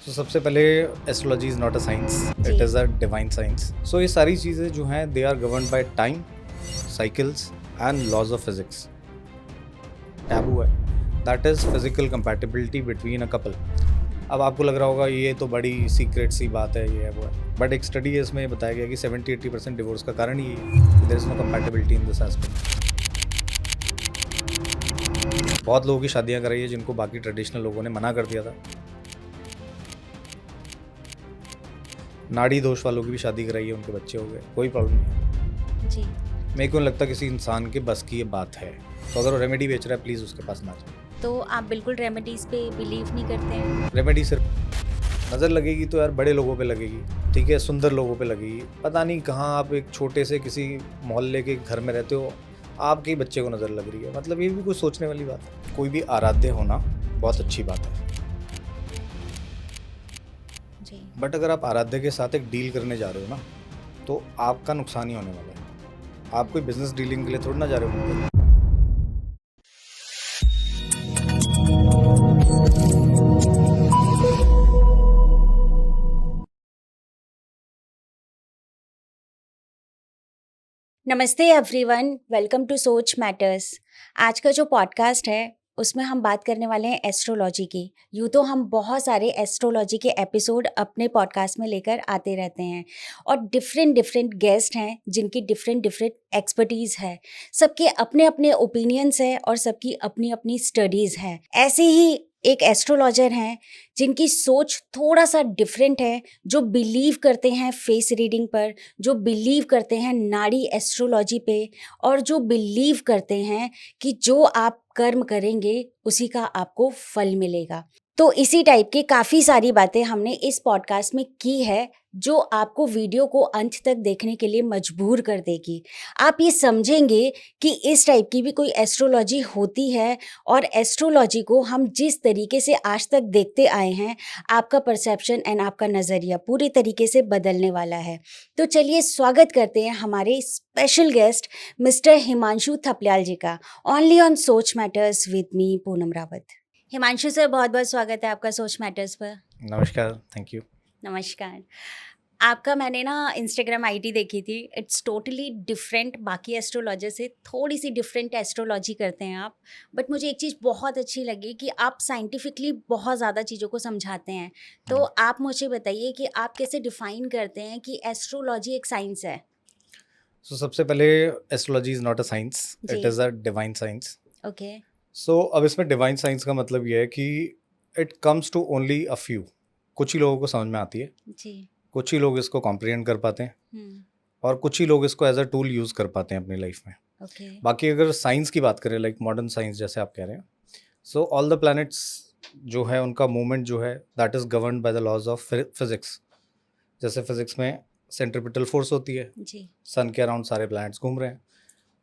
तो सबसे पहले astrology is not a science, जी। It is a divine science. So ये सारी चीज़ें जो हैं they are governed by time, cycles and laws of physics. Taboo है that is physical compatibility between a couple. अब आपको लग रहा होगा ये तो बड़ी सीक्रेट सी बात है, ये है वो है, बट एक स्टडी है इसमें बताया गया कि 70-80% डिवोर्स का कारण ही है, there is no compatibility in this aspect. बहुत लोगों की शादियां कराई है जिनको बाकी ट्रेडिशनल लोगों ने मना कर दिया था। नाड़ी दोष वालों की भी शादी कराई है, उनके बच्चे हो गए, कोई प्रॉब्लम नहीं। जी। मेरे को नहीं लगता किसी इंसान के बस की ये बात है, तो अगर वो रेमेडी बेच रहा है प्लीज़ उसके पास ना जाए। तो आप बिल्कुल रेमेडीज़ पे बिलीव नहीं करते हैं? रेमेडी सिर्फ नज़र लगेगी तो यार बड़े लोगों पे लगेगी, ठीक है, सुंदर लोगों पे लगेगी। पता नहीं कहाँ आप एक छोटे से किसी मोहल्ले के घर में रहते हो, आपके ही बच्चे को नज़र लग रही है, मतलब ये भी कुछ सोचने वाली बात है। कोई भी आराध्य होना बहुत जी। अच्छी बात है, जी। बट अगर आप आराध्य के साथ एक डील करने जा रहे हो ना, तो आपका नुकसान ही होने वाला है। आप कोई बिजनेस डीलिंग के लिए थोड़ी ना जा रहे हो। नमस्ते एवरीवन, वेलकम टू सोच मैटर्स। आज का जो पॉडकास्ट है उसमें हम बात करने वाले हैं एस्ट्रोलॉजी की। यूँ तो हम बहुत सारे एस्ट्रोलॉजी के एपिसोड अपने पॉडकास्ट में लेकर आते रहते हैं और डिफरेंट गेस्ट हैं जिनकी डिफरेंट एक्सपर्टीज़ है। सबके अपने अपने ओपिनियंस हैं और सबकी अपनी अपनी स्टडीज़ हैं। ऐसे ही एक एस्ट्रोलॉजर हैं जिनकी सोच थोड़ा सा डिफरेंट है, जो बिलीव करते हैं फेस रीडिंग पर, जो बिलीव करते हैं नाड़ी एस्ट्रोलॉजी पे और जो बिलीव करते हैं कि जो आप कर्म करेंगे उसी का आपको फल मिलेगा। तो इसी टाइप की काफ़ी सारी बातें हमने इस पॉडकास्ट में की है जो आपको वीडियो को अंत तक देखने के लिए मजबूर कर देगी। आप ये समझेंगे कि इस टाइप की भी कोई एस्ट्रोलॉजी होती है और एस्ट्रोलॉजी को हम जिस तरीके से आज तक देखते आए हैं, आपका परसेप्शन एंड आपका नज़रिया पूरी तरीके से बदलने वाला है। तो चलिए स्वागत करते हैं हमारे special guest mister Himanshu Thapliyal ji का, only on Soch matters with me Poonam Rawat. Himanshu sir, बहुत बहुत स्वागत है आपका सोच मैटर्स पर। नमस्कार, थैंक यू। नमस्कार। आपका मैंने ना इंस्टाग्राम आईडी देखी थी, इट्स टोटली डिफरेंट, बाकी एस्ट्रोलॉजर से थोड़ी सी डिफरेंट एस्ट्रोलॉजी करते हैं आप। बट मुझे एक चीज़ बहुत अच्छी लगी कि आप साइंटिफिकली बहुत ज़्यादा चीज़ों को समझाते हैं। तो आप मुझे बताइए कि आप कैसे डिफ़ाइन करते हैं कि एस्ट्रोलॉजी एक साइंस है? सो सबसे पहले astrology is not a science, जी। It is a divine science. Okay. So अब इसमें डिवाइन साइंस का मतलब ये है कि it comes to only a few. कुछ ही लोगों को समझ में आती है, जी। कुछ ही लोग इसको कॉम्प्रिहेंड कर पाते हैं हम्म। और कुछ ही लोग इसको एज अ टूल यूज़ कर पाते हैं अपनी लाइफ में। ओके। बाकी अगर साइंस की बात करें, लाइक मॉडर्न साइंस जैसे आप कह रहे हैं, सो ऑल द प्लैनेट्स जो है उनका मूवमेंट जो है that is governed by the laws of physics. जैसे फिजिक्स में सेंट्रीपिटल फोर्स होती है, जी। सन के अराउंड सारे प्लैनेट्स घूम रहे हैं,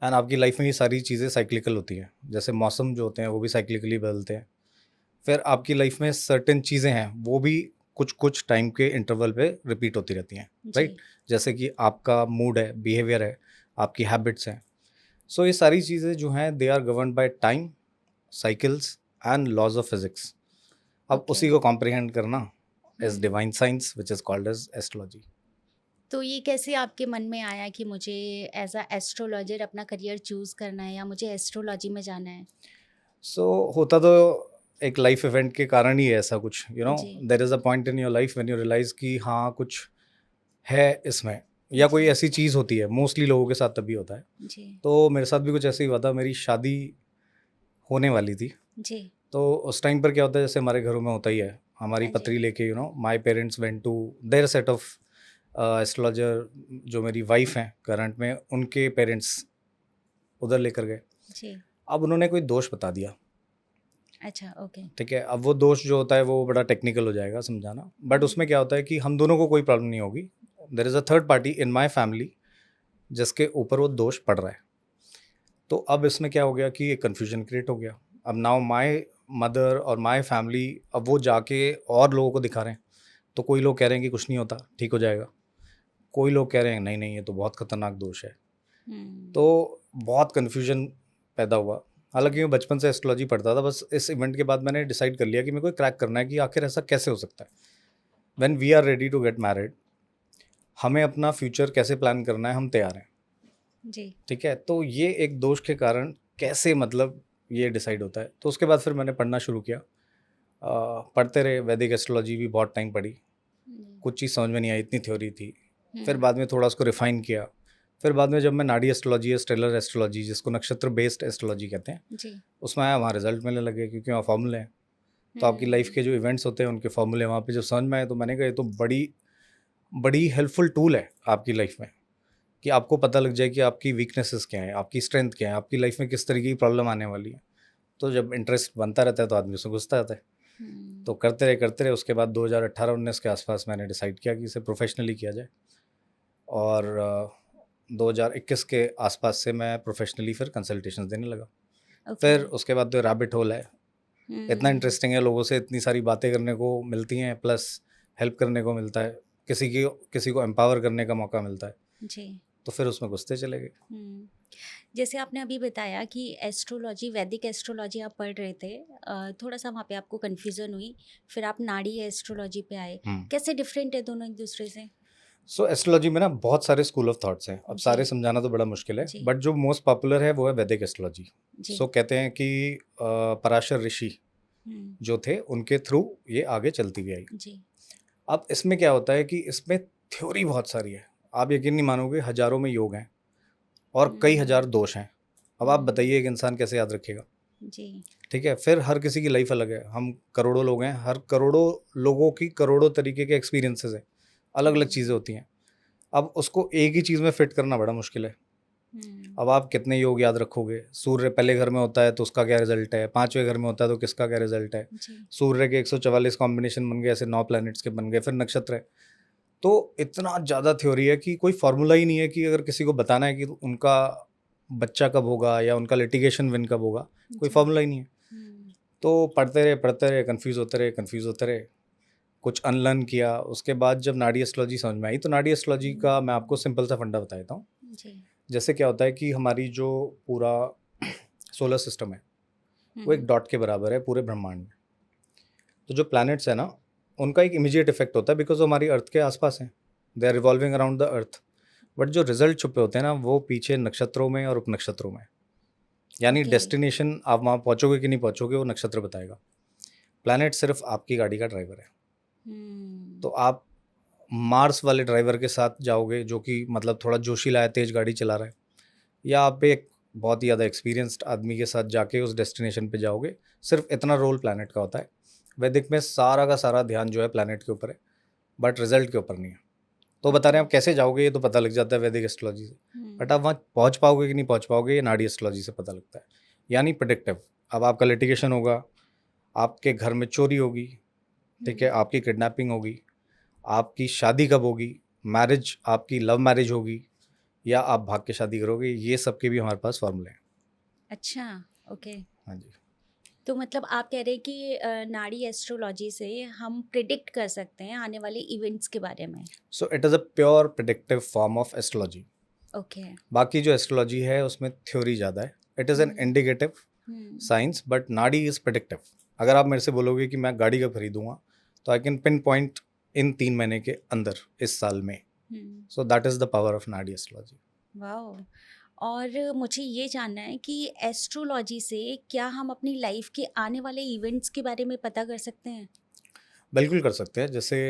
एंड आपकी लाइफ में ये सारी चीज़ें साइक्लिकल होती हैं। जैसे मौसम जो होते हैं वो भी साइक्लिकली बदलते हैं। फिर आपकी लाइफ में सर्टेन चीज़ें हैं वो भी कुछ कुछ टाइम के इंटरवल पे रिपीट होती रहती हैं, जी। राइट। जैसे कि आपका मूड है, बिहेवियर है, आपकी हैबिट्स हैं। सो ये सारी चीज़ें जो हैं they are governed by time, cycles and laws of physics. अब ओके। उसी को कॉम्प्रिहेंड करना is hmm. Divine science which is called as astrology. तो ये कैसे आपके मन में आया कि मुझे एज अ एस्ट्रोलॉजर अपना करियर चूज़ करना है या मुझे एस्ट्रोलॉजी में जाना है? सो होता तो एक लाइफ इवेंट के कारण ही है ऐसा कुछ, यू नो, जी। There is a point in your life when you realise कि हाँ कुछ है इसमें, या कोई जी। ऐसी चीज़ होती है। मोस्टली लोगों के साथ तभी होता है। जी। तो मेरे साथ भी कुछ ऐसे ही हुआ था। मेरी शादी होने वाली थी, जी। तो उस टाइम पर क्या होता है, जैसे हमारे घरों में होता ही है, हमारी हाँ जी। पत्री लेके, you know, my parents went to their set of astrologer. जो मेरी वाइफ हैं करंट में, उनके पेरेंट्स उधर लेकर गए। जी। अब उन्होंने कोई दोष बता दिया, अच्छा, ओके। ठीक है। अब वो दोष जो होता है वो बड़ा टेक्निकल हो जाएगा समझाना, बट उसमें क्या होता है कि हम दोनों को कोई प्रॉब्लम नहीं होगी। There is a third party in my family जिसके ऊपर वो दोष पड़ रहा है। तो अब इसमें क्या हो गया कि एक कन्फ्यूजन क्रिएट हो गया। अब नाउ माई मदर और माई फैमिली, अब वो जाके और लोगों को दिखा रहे हैं। तो कोई लोग कह रहे हैं कि कुछ नहीं होता, ठीक हो जाएगा। कोई लोग कह रहे हैं नहीं नहीं ये तो बहुत खतरनाक दोष है। हम्म। तो बहुत कन्फ्यूजन पैदा हुआ। हालांकि मैं बचपन से एस्ट्रोलॉजी पढ़ता था, बस इस इवेंट के बाद मैंने डिसाइड कर लिया कि मेरे को क्रैक करना है कि आखिर ऐसा कैसे हो सकता है। When we are ready to get married, हमें अपना फ्यूचर कैसे प्लान करना है हम तैयार हैं, जी। ठीक है। तो ये एक दोष के कारण कैसे मतलब ये डिसाइड होता है। तो उसके बाद फिर मैंने पढ़ना शुरू किया, पढ़ते रहे, वैदिक एस्ट्रोलॉजी भी बहुत टाइम पढ़ी, कुछ चीज़ समझ में नहीं आई, इतनी थ्योरी थी। फिर बाद में थोड़ा उसको रिफाइन किया। फिर बाद में जब मैं नाड़ी एस्ट्रोलॉजी या स्टेलर एस्ट्रोलॉजी, जिसको नक्षत्र बेस्ड एस्ट्रोलॉजी कहते हैं, जी। उसमें आया, वहाँ रिजल्ट मिलने लगे, क्योंकि वहाँ फॉर्मूले हैं। तो आपकी लाइफ के जो इवेंट्स होते हैं उनके फॉर्मूले वहाँ पे जब समझ में आए, तो मैंने कहा ये तो बड़ी बड़ी हेल्पफुल टूल है आपकी लाइफ में, कि आपको पता लग जाए कि आपकी वीकनेसेस क्या है, आपकी स्ट्रेंथ क्या है, आपकी लाइफ में किस तरीके की प्रॉब्लम आने वाली है। तो जब इंटरेस्ट बनता रहता है तो आदमी उसमें घुसता रहता है। तो करते रहे। उसके बाद 2018-19 के आसपास मैंने डिसाइड किया कि इसे प्रोफेशनली किया जाए, और 2021 के आसपास से मैं प्रोफेशनली फिर कंसल्टेशंस देने लगा। फिर उसके बाद तो रैबिट होल है, इतना इंटरेस्टिंग है, लोगों से इतनी सारी बातें करने को मिलती हैं, प्लस हेल्प करने को मिलता है, किसी को एम्पावर करने का मौका मिलता है। जी। तो फिर उसमें घुसते चले गए। जैसे आपने अभी बताया कि एस्ट्रोलॉजी, वैदिक एस्ट्रोलॉजी आप पढ़ रहे थे, थोड़ा सा वहाँ पे आपको कन्फ्यूज़न हुई, फिर आप नाड़ी एस्ट्रोलॉजी पे आए। कैसे डिफरेंट है दोनों एक दूसरे से? सो एस्ट्रोलॉजी में ना बहुत सारे स्कूल ऑफ थॉट्स हैं, अब जी। सारे समझाना तो बड़ा मुश्किल है, जी। बट जो मोस्ट पॉपुलर है वो है वैदिक एस्ट्रोलॉजी। जी। सो कहते हैं कि पराशर ऋषि जो थे उनके थ्रू ये आगे चलती हुई आई। जी। अब इसमें क्या होता है कि इसमें थ्योरी बहुत सारी है, आप यकीन नहीं मानोगे, हजारों में योग हैं और कई हजार दोष हैं। अब आप बताइए एक इंसान कैसे याद रखेगा। जी। ठीक है, फिर हर किसी की लाइफ अलग है, हम करोड़ों लोग हैं, हर करोड़ों लोगों की करोड़ों तरीके के एक्सपीरियंसेस हैं, अलग अलग चीज़ें होती हैं। अब उसको एक ही चीज़ में फिट करना बड़ा मुश्किल है। अब आप कितने योग याद रखोगे, सूर्य पहले घर में होता है तो उसका क्या रिजल्ट है, 5वें घर में होता है तो किसका क्या रिजल्ट है, सूर्य के 144 कॉम्बिनेशन बन गए, ऐसे 9 प्लैनेट्स के बन गए, फिर नक्षत्र है। तो इतना ज़्यादा थ्योरी है कि कोई फार्मूला ही नहीं है कि अगर किसी को बताना है कि उनका बच्चा कब होगा या उनका लिटिगेशन विन कब होगा, कोई फार्मूला ही नहीं है। तो पढ़ते रहे, कन्फ्यूज़ होते रहे, कुछ अनलर्न किया। उसके बाद जब नाड़ी एस्ट्रोलॉजी समझ में आई, तो नाड़ी एस्ट्रोलॉजी का मैं आपको सिंपल सा फंडा बता देता हूँ। जैसे क्या होता है कि हमारी जो पूरा सोलर सिस्टम है वो एक डॉट के बराबर है पूरे ब्रह्मांड में। तो जो प्लैनेट्स है ना, उनका एक इमीडिएट इफेक्ट होता है, बिकॉज वो हमारी अर्थ के आसपास हैं, they are revolving around the earth. But जो रिजल्ट छुपे होते हैं ना, वो पीछे नक्षत्रों में और उपनक्षत्रों में, यानी डेस्टिनेशन आप वहाँ पहुँचोगे कि नहीं पहुँचोगे वो नक्षत्र बताएगा। प्लैनेट सिर्फ आपकी गाड़ी का ड्राइवर है। तो आप मार्स वाले ड्राइवर के साथ जाओगे जो कि मतलब थोड़ा जोशीला है, तेज गाड़ी चला रहा है, या आप एक बहुत ही ज़्यादा एक्सपीरियंस्ड आदमी के साथ जाके उस डेस्टिनेशन पे जाओगे। सिर्फ इतना रोल प्लैनेट का होता है। वैदिक में सारा का सारा ध्यान जो है प्लैनेट के ऊपर है, बट रिजल्ट के ऊपर नहीं है। तो बता रहे हैं आप कैसे जाओगे, ये तो पता लग जाता है वैदिक एस्ट्रोलॉजी से, बट आप वहाँ पहुँच पाओगे कि नहीं पहुँच पाओगे ये नाड़ी एस्ट्रोलॉजी से पता लगता है, यानी प्रेडिक्टिव। अब आपका लिटिगेशन होगा, आपके घर में चोरी होगी, ठीक है, आपकी किडनैपिंग होगी, आपकी शादी कब होगी, मैरिज आपकी लव मैरिज होगी या आप भाग के शादी करोगे, ये सब के भी हमारे पास फॉर्मूले हैं। अच्छा, ओके। हाँ जी। तो मतलब आप कह रहे हैं कि नाड़ी एस्ट्रोलॉजी से हम प्रिडिक्ट कर सकते हैं आने वाले इवेंट्स के बारे में। सो it is a pure predictive form of astrology. Okay. बाकी जो एस्ट्रोलॉजी है उसमें थ्योरी ज़्यादा है, it is an indicative science, but नाड़ी इज़ प्रिडिक्टिव। अगर आप मेरे से बोलोगे कि मैं गाड़ी कब खरीदूंगा, तो I can pin point in 3 महीने के अंदर, इस साल में। So that is the power of नाड़ी एस्ट्रोलॉजी। वाओ! और मुझे ये जानना है कि एस्ट्रोलॉजी से क्या हम अपनी लाइफ के आने वाले इवेंट्स के बारे में पता कर सकते हैं? बिल्कुल कर सकते हैं। जैसे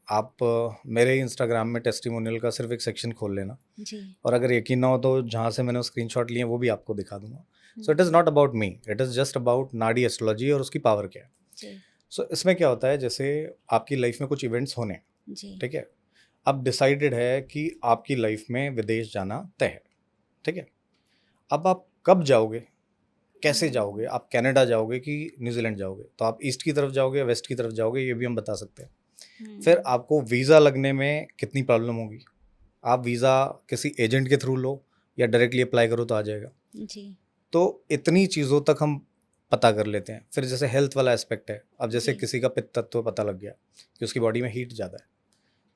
आप मेरे इंस्टाग्राम में टेस्टिमोनियल का सिर्फ एक सेक्शन खोल लेना, जी। और अगर यकीन ना हो तो जहाँ से मैंने स्क्रीनशॉट लिए वो भी आपको दिखा दूंगा। सो it is not about me, it is just about नाड़ी एस्ट्रोलॉजी और उसकी पावर क्या है। जी। सो इसमें क्या होता है, जैसे आपकी लाइफ में कुछ इवेंट्स होने हैं, जी। ठीक है, अब डिसाइडेड है कि आपकी लाइफ में विदेश जाना तय है, ठीक है। अब आप कब जाओगे, कैसे जाओगे, आप कनाडा जाओगे कि न्यूजीलैंड जाओगे, तो आप ईस्ट की तरफ जाओगे या वेस्ट की तरफ जाओगे, ये भी हम बता सकते हैं। फिर आपको वीज़ा लगने में कितनी प्रॉब्लम होगी, आप वीज़ा किसी एजेंट के थ्रू लो या डायरेक्टली अप्लाई करो तो आ जाएगा। जी। तो इतनी चीज़ों तक हम पता कर लेते हैं। फिर जैसे हेल्थ वाला एस्पेक्ट है, अब जैसे जी। किसी का पित्त तत्व पता लग गया कि उसकी बॉडी में हीट ज़्यादा है,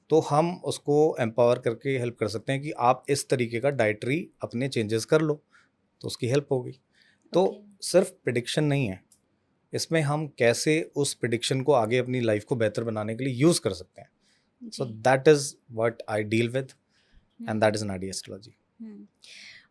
तो हम उसको एम्पावर करके हेल्प कर सकते हैं कि आप इस तरीके का डाइटरी अपने चेंजेस कर लो, तो उसकी हेल्प होगी। तो सिर्फ प्रिडिक्शन नहीं है, इसमें हम कैसे उस प्रिडिक्शन को आगे अपनी लाइफ को बेहतर बनाने के लिए यूज़ कर सकते हैं, So जी। that is what I deal with, and that is Nadi astrology.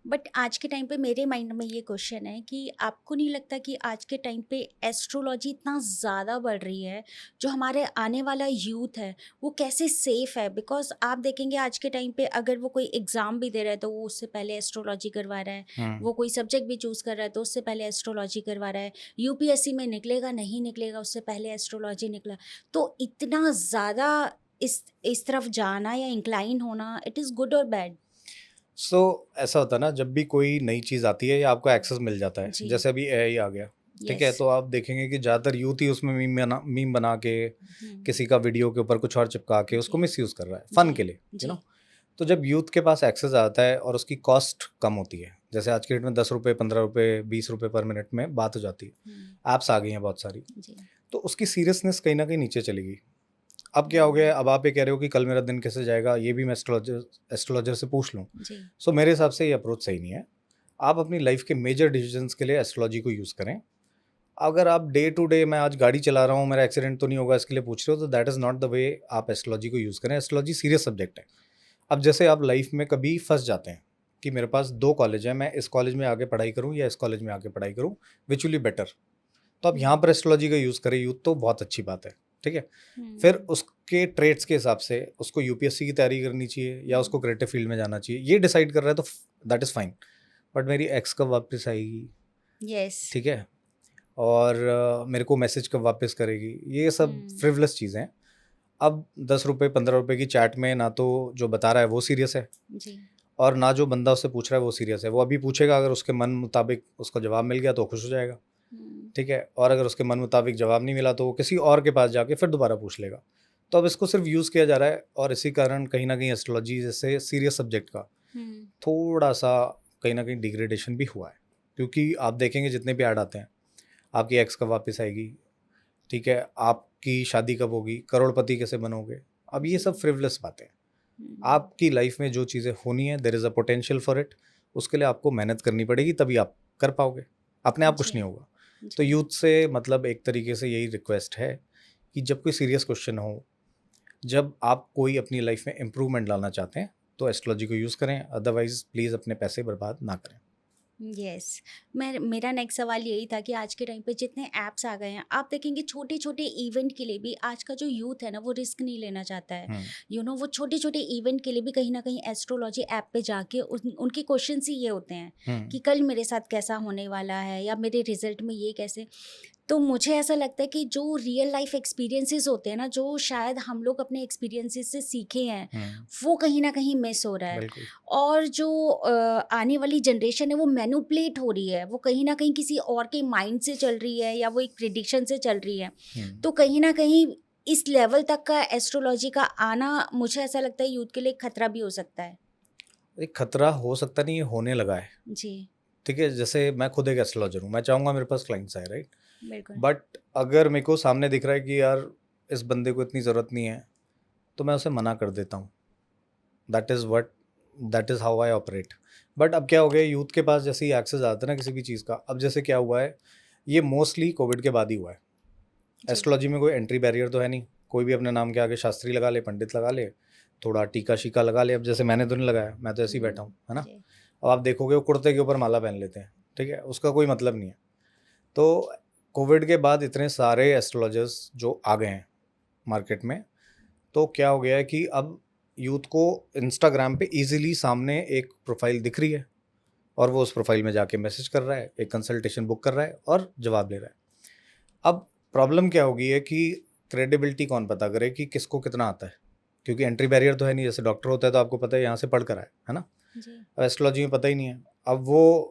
But आज के टाइम पे मेरे माइंड में ये क्वेश्चन है कि आपको नहीं लगता कि आज के टाइम पे एस्ट्रोलॉजी इतना ज़्यादा बढ़ रही है, जो हमारे आने वाला यूथ है वो कैसे सेफ है? बिकॉज आप देखेंगे आज के टाइम पे अगर वो कोई एग्ज़ाम भी दे रहा है तो वो उससे पहले एस्ट्रोलॉजी करवा रहा है, Hmm. वो कोई सब्जेक्ट भी चूज़ कर रहा है तो उससे पहले एस्ट्रोलॉजी करवा रहा है, यूपीएससी में निकलेगा नहीं निकलेगा उससे पहले एस्ट्रोलॉजी निकला। तो इतना ज़्यादा इस तरफ जाना या इंक्लाइन होना, इट इज़ गुड और बैड? So ऐसा होता है ना, जब भी कोई नई चीज़ आती है या आपको एक्सेस मिल जाता है, जी। जैसे अभी एआई आ गया, ठीक है, यस। तो आप देखेंगे कि ज़्यादातर यूथ ही उसमें मीम बना के किसी का वीडियो के ऊपर कुछ और चिपका के उसको जी। मिसयूज़ कर रहा है फन जी। के लिए, जी। You know. तो जब यूथ के पास एक्सेस आता है और उसकी कॉस्ट कम होती है, जैसे आज के डेट में 10 रुपये, 15 रुपये, 20 रुपये पर मिनट में बात हो जाती है, ऐप्स आ गई हैं बहुत सारी, जी। तो उसकी सीरियसनेस कहीं ना कहीं नीचे चलेगी। अब क्या हो गया है, अब आप ये कह रहे हो कि कल मेरा दिन कैसे जाएगा, ये भी मैं एस्ट्रोलॉजर से पूछ लूँ। जी। सो मेरे हिसाब से ये अप्रोच सही नहीं है। आप अपनी लाइफ के मेजर डिसीजंस के लिए एस्ट्रोलॉजी को यूज़ करें। अगर आप डे टू डे, मैं आज गाड़ी चला रहा हूँ, मेरा एक्सीडेंट तो नहीं होगा, इसके लिए पूछ रहे हो, तो that is not the way आप एस्ट्रोलॉजी को यूज़ करें। एस्ट्रोलॉजी सीरियस सब्जेक्ट है। अब जैसे आप लाइफ में कभी फंस जाते हैं कि मेरे पास 2 कॉलेज हैं, मैं इस कॉलेज में आगे पढ़ाई करूँ या इस कॉलेज में आगे पढ़ाई करूँ, विच विल बी बेटर। तो आप यहाँ पर एस्ट्रोलॉजी का यूज़ करें यूथ, तो बहुत अच्छी बात है, ठीक है। फिर उसके ट्रेड्स के हिसाब से उसको यूपीएससी की तैयारी करनी चाहिए या उसको क्रिएटिव फील्ड में जाना चाहिए, ये डिसाइड कर रहा है तो दैट इज़ फाइन। बट मेरी एक्स कब वापस आएगी, यस। ठीक है, और मेरे को मैसेज कब वापस करेगी, ये सब फ्रिवलेस चीज़ें हैं। अब 10 रुपये 15 रुपये की चैट में ना तो जो बता रहा है वो सीरियस है, जी। और ना जो बंदा उससे पूछ रहा है वो सीरियस है। वो अभी पूछेगा, अगर उसके मन मुताबिक उसको जवाब मिल गया तो खुश हो जाएगा, ठीक है, और अगर उसके मन मुताबिक जवाब नहीं मिला तो वो किसी और के पास जाके फिर दोबारा पूछ लेगा। तो अब इसको सिर्फ यूज़ किया जा रहा है, और इसी कारण कहीं ना कहीं एस्ट्रोलॉजी जैसे सीरियस सब्जेक्ट का थोड़ा सा कहीं ना कहीं डिग्रेडेशन भी हुआ है। क्योंकि आप देखेंगे जितने भी ऐड आते हैं, आपकी एक्स कब वापस आएगी, ठीक है, आपकी शादी कब होगी, करोड़पति कैसे बनोगे, अब ये सब फ्रिवलेस बातें हैं। आपकी लाइफ में जो चीज़ें होनी है, there is a potential for it, उसके लिए आपको मेहनत करनी पड़ेगी, तभी आप कर पाओगे, अपने आप कुछ नहीं होगा। तो यूथ से मतलब एक तरीके से यही रिक्वेस्ट है कि जब कोई सीरियस क्वेश्चन हो, जब आप कोई अपनी लाइफ में इम्प्रूवमेंट लाना चाहते हैं, तो एस्ट्रोलॉजी को यूज़ करें, अदरवाइज प्लीज़ अपने पैसे बर्बाद ना करें। यस। मेरा नेक्स्ट सवाल यही था कि आज के टाइम पे जितने ऐप्स आ गए हैं, आप देखेंगे छोटे छोटे इवेंट के लिए भी आज का जो यूथ है ना वो रिस्क नहीं लेना चाहता है। वो छोटे छोटे इवेंट के लिए भी कहीं ना कहीं एस्ट्रोलॉजी ऐप पे जाके उनके क्वेश्चन ही ये होते हैं कि कल मेरे साथ कैसा होने वाला है या मेरे रिजल्ट में ये कैसे। तो मुझे ऐसा लगता है कि जो रियल लाइफ एक्सपीरियंसेस होते हैं ना, जो शायद हम लोग अपने एक्सपीरियंसेस से सीखे हैं, वो कहीं ना कहीं मिस हो रहा है। बिल्कुल। और जो आने वाली जनरेशन है वो मैनिपुलेट हो रही है, वो कहीं ना कहीं किसी और के माइंड से चल रही है या वो एक प्रिडिक्शन से चल रही है। तो कहीं ना कहीं इस लेवल तक का एस्ट्रोलॉजी का आना, मुझे ऐसा लगता है यूथ के लिए खतरा भी हो सकता है। एक खतरा हो सकता नहीं, ये होने लगा है, जी। ठीक है। जैसे मैं खुद एक एस्ट्रोलॉजर हूँ, मैं चाहूँगा मेरे पास क्लाइंट्स आए, राइट, बिल्कुल। बट अगर मेरे को सामने दिख रहा है कि यार इस बंदे को इतनी ज़रूरत नहीं है, तो मैं उसे मना कर देता हूँ। That is how I operate. But अब क्या हो गया, यूथ के पास जैसे ही एक्सेस आता है ना किसी भी चीज़ का, अब जैसे क्या हुआ है, ये मोस्टली कोविड के बाद ही हुआ है। एस्ट्रोलॉजी में कोई एंट्री बैरियर तो है नहीं, कोई भी अपने नाम के आगे शास्त्री लगा ले, पंडित लगा ले, थोड़ा टीका शीका लगा ले। अब जैसे मैंने तो नहीं लगाया, मैं तो ऐसे ही बैठा हूँ, है ना। अब आप देखोगे वो कुर्ते के ऊपर माला पहन लेते हैं, ठीक है, उसका कोई मतलब नहीं है। तो कोविड के बाद इतने सारे एस्ट्रोलॉजर्स जो आ गए हैं मार्केट में, तो क्या हो गया है कि अब यूथ को इंस्टाग्राम पे इजीली सामने एक प्रोफाइल दिख रही है, और वो उस प्रोफाइल में जाके मैसेज कर रहा है, एक कंसल्टेशन बुक कर रहा है और जवाब ले रहा है। अब प्रॉब्लम क्या होगी है कि क्रेडिबिलिटी कौन पता करे कि किसको कितना आता है, क्योंकि एंट्री बैरियर तो है नहीं। जैसे डॉक्टर होता है तो आपको पता है यहाँ से पढ़ कर आए, है ना। अब एस्ट्रोलॉजी में पता ही नहीं है। अब वो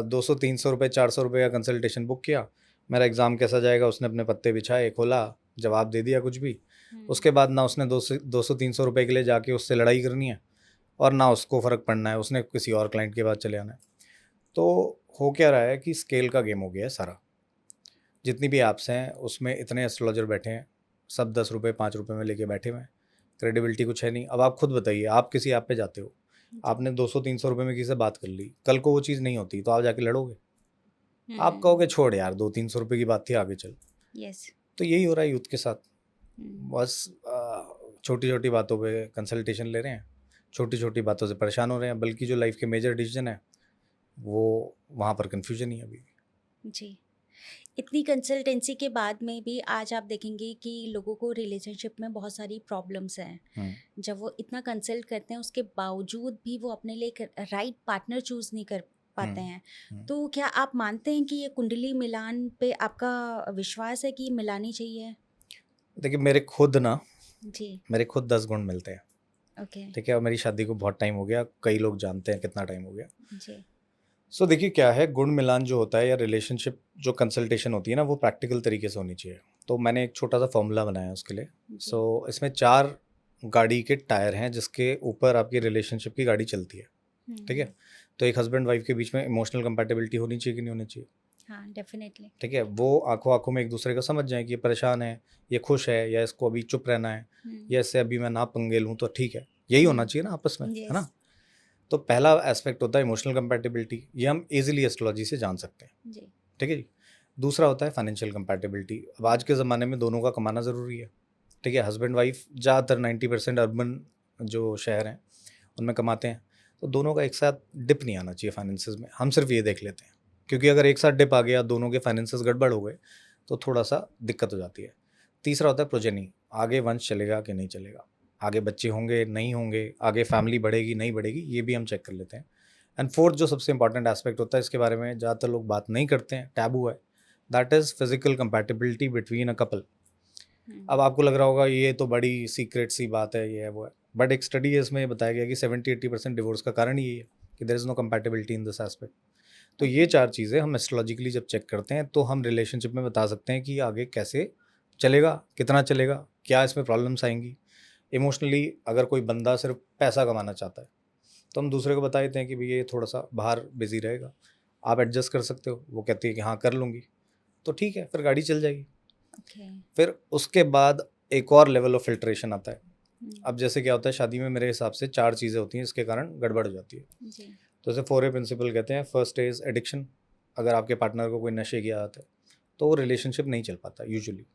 200-300 रुपये 400 रुपये का कंसल्टेशन बुक किया, मेरा एग्ज़ाम कैसा जाएगा, उसने अपने पत्ते बिछाए, खोला, जवाब दे दिया कुछ भी। उसके बाद ना उसने 200-300 रुपये के लिए जाके उससे लड़ाई करनी है, और ना उसको फ़र्क पड़ना है, उसने किसी और क्लाइंट के बाद चले आना है। तो हो क्या रहा है कि स्केल का गेम हो गया है सारा। जितनी भी ऐप्स हैं उसमें इतने एस्ट्रोलॉजर बैठे हैं, सब 10 रुपये 5 रुपये में लेके बैठे हुए हैं, क्रेडिबिलिटी कुछ है नहीं। अब आप खुद बताइए, आप किसी ऐप पे जाते हो, आपने 200-300 रुपये में किसी से बात कर ली, कल को वो चीज़ नहीं होती तो आप जाके लड़ोगे, आप कहोगे छोड़ यार 200-300 रुपये की बात थी, आगे चल। यस। तो यही हो रहा है यूथ के साथ। बस छोटी छोटी बातों पे कंसल्टेशन ले रहे हैं, छोटी छोटी बातों से परेशान हो रहे हैं, बल्कि जो लाइफ के मेजर डिसीजन है वो वहाँ पर कन्फ्यूजन ही है अभी। जी। इतनी कंसल्टेंसी के बाद में भी आज आप देखेंगे कि लोगों को रिलेशनशिप में बहुत सारी प्रॉब्लम्स हैं। जब वो इतना कंसल्ट करते हैं उसके बावजूद भी वो अपने लिए एक राइट पार्टनर चूज़ नहीं कर पाते हैं। तो क्या आप मानते हैं कि ये कुंडली मिलान पे आपका विश्वास है कि मिलानी चाहिए? देखिए जी, मेरे खुद 10 गुण मिलते हैं, ओके, ठीक है, और मेरी शादी को बहुत टाइम हो गया, कई लोग जानते हैं कितना टाइम हो गया। जी, सो देखिए क्या है, गुण मिलान जो होता है या रिलेशनशिप जो कंसल्टेशन होती है ना, वो प्रैक्टिकल तरीके से होनी चाहिए। तो मैंने एक छोटा सा फॉर्मूला बनाया उसके लिए। जी। सो इसमें 4 गाड़ी के टायर हैं जिसके ऊपर आपकी रिलेशनशिप की गाड़ी चलती है, ठीक है। तो एक हस्बैंड वाइफ के बीच में इमोशनल कंपैटिबिलिटी होनी चाहिए कि नहीं होनी चाहिए, हाँ, डेफिनेटली। ठीक है। वो आंखों आंखों में एक दूसरे को समझ जाए कि ये परेशान है, ये खुश है, या इसको अभी चुप रहना है, या इससे अभी मैं ना पंगे लूँ तो ठीक है, यही होना चाहिए ना आपस में, है ना। यस, तो पहला एस्पेक्ट होता है इमोशनल कंपैटिबिलिटी, ये हम इजीली एस्ट्रोलॉजी से जान सकते हैं, जी, ठीक है जी। दूसरा होता है फाइनेंशियल कंपैटिबिलिटी। अब आज के ज़माने में दोनों का कमाना ज़रूरी है, ठीक है। हस्बैंड वाइफ ज़्यादातर 90% अर्बन जो शहर हैं उनमें कमाते हैं, तो दोनों का एक साथ डिप नहीं आना चाहिए फाइनेंसेस में। हम सिर्फ ये देख लेते हैं, क्योंकि अगर एक साथ डिप आ गया, दोनों के फाइनेंसेस गड़बड़ हो गए, तो थोड़ा सा दिक्कत हो जाती है। तीसरा होता है प्रोजेनी, आगे वंश चलेगा कि नहीं चलेगा, आगे बच्चे होंगे नहीं होंगे, आगे फैमिली बढ़ेगी नहीं बढ़ेगी, ये भी हम चेक कर लेते हैं। एंड फोर्थ जो सबसे इंपॉर्टेंट एस्पेक्ट होता है, इसके बारे में ज़्यादातर लोग बात नहीं करते हैं, टैबू है, that is physical compatibility between a couple. अब आपको लग रहा होगा ये तो बड़ी सीक्रेट सी बात है, ये है वो है, बट एक स्टडी है इसमें बताया गया कि 70-80% डिवोर्स का कारण यही है कि there is no compatibility in this aspect. तो ये 4 चीज़ें हम एस्ट्रोलॉजिकली जब चेक करते हैं तो हम रिलेशनशिप में बता सकते हैं कि आगे कैसे चलेगा, कितना चलेगा, क्या इसमें प्रॉब्लम्स आएंगी। इमोशनली अगर कोई बंदा सिर्फ पैसा कमाना चाहता है, तो हम दूसरे को बता देते हैं कि भई ये थोड़ा सा बाहर बिजी रहेगा, आप एडजस्ट कर सकते हो। वो कहती है कि हाँ कर लूँगी, तो ठीक है, फिर गाड़ी चल जाएगी। ओके, फिर उसके बाद एक और लेवल ऑफ फिल्ट्रेशन आता है। अब जैसे क्या होता है, शादी में मेरे हिसाब से 4 चीज़ें होती हैं इसके कारण गड़बड़ हो जाती है। जी, तो जैसे 4A प्रिंसिपल कहते हैं, फर्स्ट इज़ एडिक्शन। अगर आपके पार्टनर को कोई नशे की आदत है तो वो रिलेशनशिप नहीं चल पाता यूजुअली।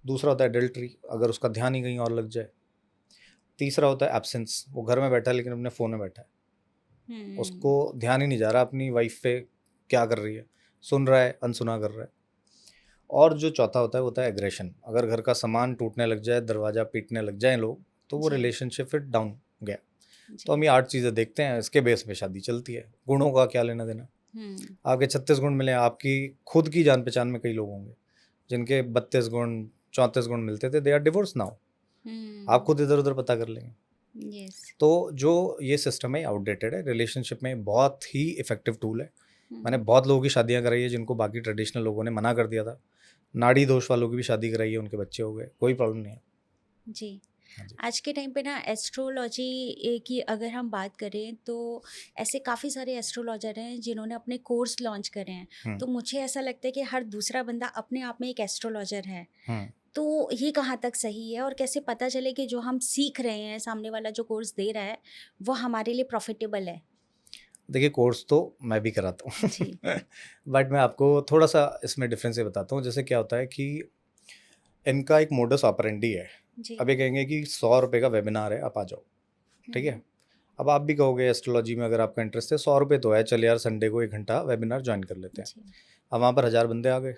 दूसरा होता है एडल्ट्री, अगर उसका ध्यान ही कहीं और लग जाए। तीसरा होता है एब्सेंस, वो घर में बैठा है लेकिन अपने फ़ोन में बैठा है, उसको ध्यान ही नहीं जा रहा अपनी वाइफ पे क्या कर रही है, सुन रहा है, अनसुना कर रहा है। और जो चौथा होता है वो होता है एग्रेशन, अगर घर का सामान टूटने लग जाए, दरवाज़ा पीटने लग जाए लोग, तो वो जी, रिलेशनशिप फिर डाउन गया। तो जी, हम ये 8 चीज़ें देखते हैं, इसके बेस पे शादी चलती है। गुणों का क्या लेना देना, आपके 36 गुण मिले, आपकी खुद की जान पहचान में कई लोग होंगे जिनके 32 गुण 34 गुण मिलते थे, दे आर डिवोर्स नाउ। आप खुद इधर उधर पता कर लेंगे। यस, तो जो ये सिस्टम है आउटडेटेड है, रिलेशनशिप में बहुत ही इफेक्टिव टूल है। मैंने बहुत लोगों की शादियां कराई है जिनको बाकी ट्रेडिशनल लोगों ने मना कर दिया था। नाड़ी दोष वालों की भी शादी कराई है, उनके बच्चे हो गए, कोई प्रॉब्लम नहीं है। जी। हाँ जी। आज के टाइम पे ना एस्ट्रोलॉजी की अगर हम बात करें तो ऐसे काफ़ी सारे एस्ट्रोलॉजर हैं जिन्होंने अपने कोर्स लॉन्च करे हैं। हम्म, तो मुझे ऐसा लगता है कि हर दूसरा बंदा अपने आप में एक एस्ट्रोलॉजर है। हम्म। तो ये कहाँ तक सही है और कैसे पता चले कि जो हम सीख रहे हैं, सामने वाला जो कोर्स दे रहा है, वो हमारे लिए प्रॉफिटेबल है? देखिए कोर्स तो मैं भी कराता हूँ जी। बट मैं आपको थोड़ा सा इसमें डिफरेंस ये बताता हूँ। जैसे क्या होता है कि इनका एक मोडस ऑपरेंडी है। जी। अब ये कहेंगे कि 100 रुपये का वेबिनार है, आप आ जाओ, ठीक है। अब आप भी कहोगे एस्ट्रोलॉजी में अगर आपका इंटरेस्ट है, 100 रुपये तो है, चल यार संडे को 1 घंटा वेबिनार ज्वाइन कर लेते हैं। जी। अब वहाँ पर 1000 बंदे आ गए।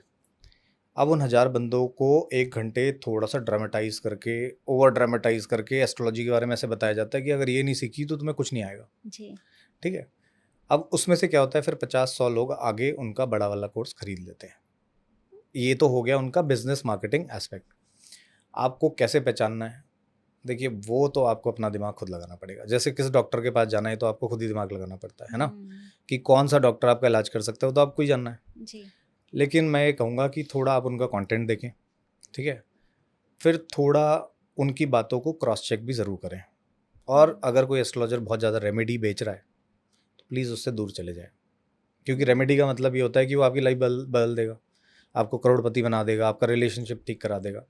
अब उन 1000 बंदों को 1 घंटे थोड़ा सा ड्रामेटाइज करके, ओवर ड्रामेटाइज करके एस्ट्रोलॉजी के बारे में ऐसे बताया जाता है कि अगर ये नहीं सीखी तो तुम्हें कुछ नहीं आएगा, जी। ठीक है। अब उसमें से क्या होता है, फिर 50-100 लोग आगे उनका बड़ा वाला कोर्स खरीद लेते हैं। ये तो हो गया उनका बिजनेस मार्केटिंग एस्पेक्ट। आपको कैसे पहचानना है, देखिए वो तो आपको अपना दिमाग खुद लगाना पड़ेगा। जैसे किस डॉक्टर के पास जाना है तो आपको खुद ही दिमाग लगाना पड़ता है ना, कि कौन सा डॉक्टर आपका इलाज कर सकता है, वो तो आपको ही जानना है। जी। लेकिन मैं ये कहूँगा कि थोड़ा आप उनका कंटेंट देखें, ठीक है। फिर थोड़ा उनकी बातों को क्रॉस चेक भी ज़रूर करें। और अगर कोई एस्ट्रोलॉजर बहुत ज़्यादा रेमेडी बेच रहा है तो प्लीज़ उससे दूर चले जाए, क्योंकि रेमेडी का मतलब ये होता है कि वो आपकी लाइफ बदल बदल देगा, आपको करोड़पति बना देगा, आपका रिलेशनशिप ठीक करा देगा।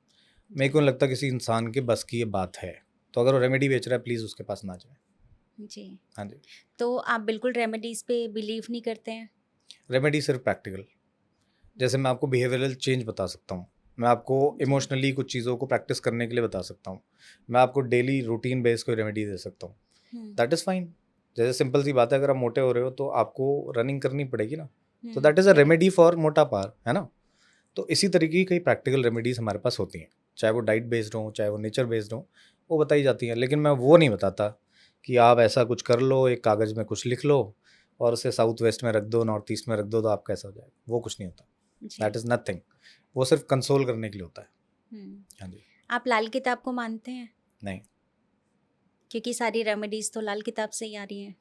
मेरे को नहीं लगता किसी इंसान के बस की ये बात है। तो अगर वो रेमेडी बेच रहा है प्लीज़ उसके पास ना जाए। जी। हाँ जी। तो आप बिल्कुल रेमेडीज़ पे बिलीव नहीं करते हैं? रेमेडी सिर्फ प्रैक्टिकल, जैसे मैं आपको बिहेवियरल चेंज बता सकता हूँ, मैं आपको जी। इमोशनली कुछ चीज़ों को प्रैक्टिस करने के लिए बता सकता हूँ, मैं आपको डेली रूटीन बेस कोई रेमेडी दे सकता हूँ, हम्म, दैट इज़ फाइन। जैसे सिंपल सी बात है, अगर आप मोटे हो रहे हो तो आपको रनिंग करनी पड़ेगी ना, तो that is a correct. Remedy for मोटापा, है ना? तो इसी तरीके की कई प्रैक्टिकल रेमेडीज़ हमारे पास होती हैं, चाहे वो डाइट बेस्ड हों, चाहे वो नेचर बेस्ड हों, वो बताई जाती हैं। लेकिन मैं वो नहीं बताता कि आप ऐसा कुछ कर लो, एक कागज़ में कुछ लिख लो और उसे साउथ वेस्ट में रख दो, नॉर्थ ईस्ट में रख दो, तो आपका ऐसा हो जाएगा, वो कुछ नहीं होता। जी। दैट इज़ नथिंग, वो सिर्फ कंसोल करने के लिए होता है। हम्म, हाँ जी। आप लाल किताब को मानते हैं? नहीं। क्योंकि सारी रेमेडीज तो लाल किताब से ही आ रही हैं।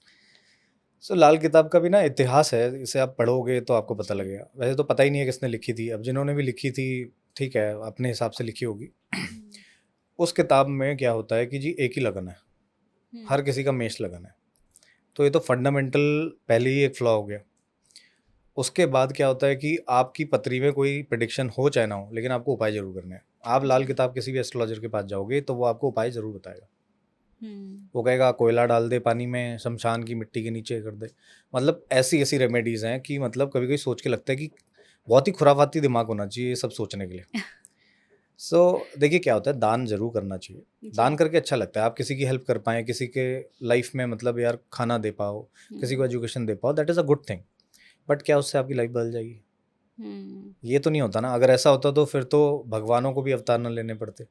सो लाल किताब का भी ना इतिहास है, इसे आप पढ़ोगे तो आपको पता जी। लगेगा। वैसे तो पता ही नहीं है किसने लिखी थी, अब जिन्होंने भी लिखी थी, ठीक है, अपने हिसाब से लिखी होगी। हम्म, उस किताब में क्या होता है कि जी एक ही लगन है, हम्म, हर किसी का मेष लगन है। तो ये तो फंडामेंटल पहले ही एक फ्लॉ हो गया। उसके बाद क्या होता है कि आपकी पत्री में कोई प्रेडिक्शन हो चाहे ना हो, लेकिन आपको उपाय जरूर करने हैं। आप लाल जी। किताब किसी भी एस्ट्रोलॉजर के पास जाओगे तो वो आपको उपाय जरूर बताएगा। हम्म, वो कहेगा कोयला डाल दे पानी में, शमशान की मिट्टी के नीचे कर दे। मतलब ऐसी ऐसी रेमेडीज हैं कि मतलब कभी कभी सोच के लगता है कि बहुत ही खुराफाती दिमाग होना चाहिए ये सब सोचने के लिए। सो देखिए क्या होता है, दान जरूर करना चाहिए। जी। दान करके अच्छा लगता है, आप किसी की हेल्प कर पाएँ, किसी के लाइफ में मतलब यार खाना दे पाओ, किसी को हम्म, एजुकेशन दे पाओ, that is a good thing. But क्या उससे आपकी लाइफ बदल जाएगी? हम्म, ये तो नहीं होता ना। अगर ऐसा होता तो फिर तो भगवानों को भी अवतार न लेने पड़ते,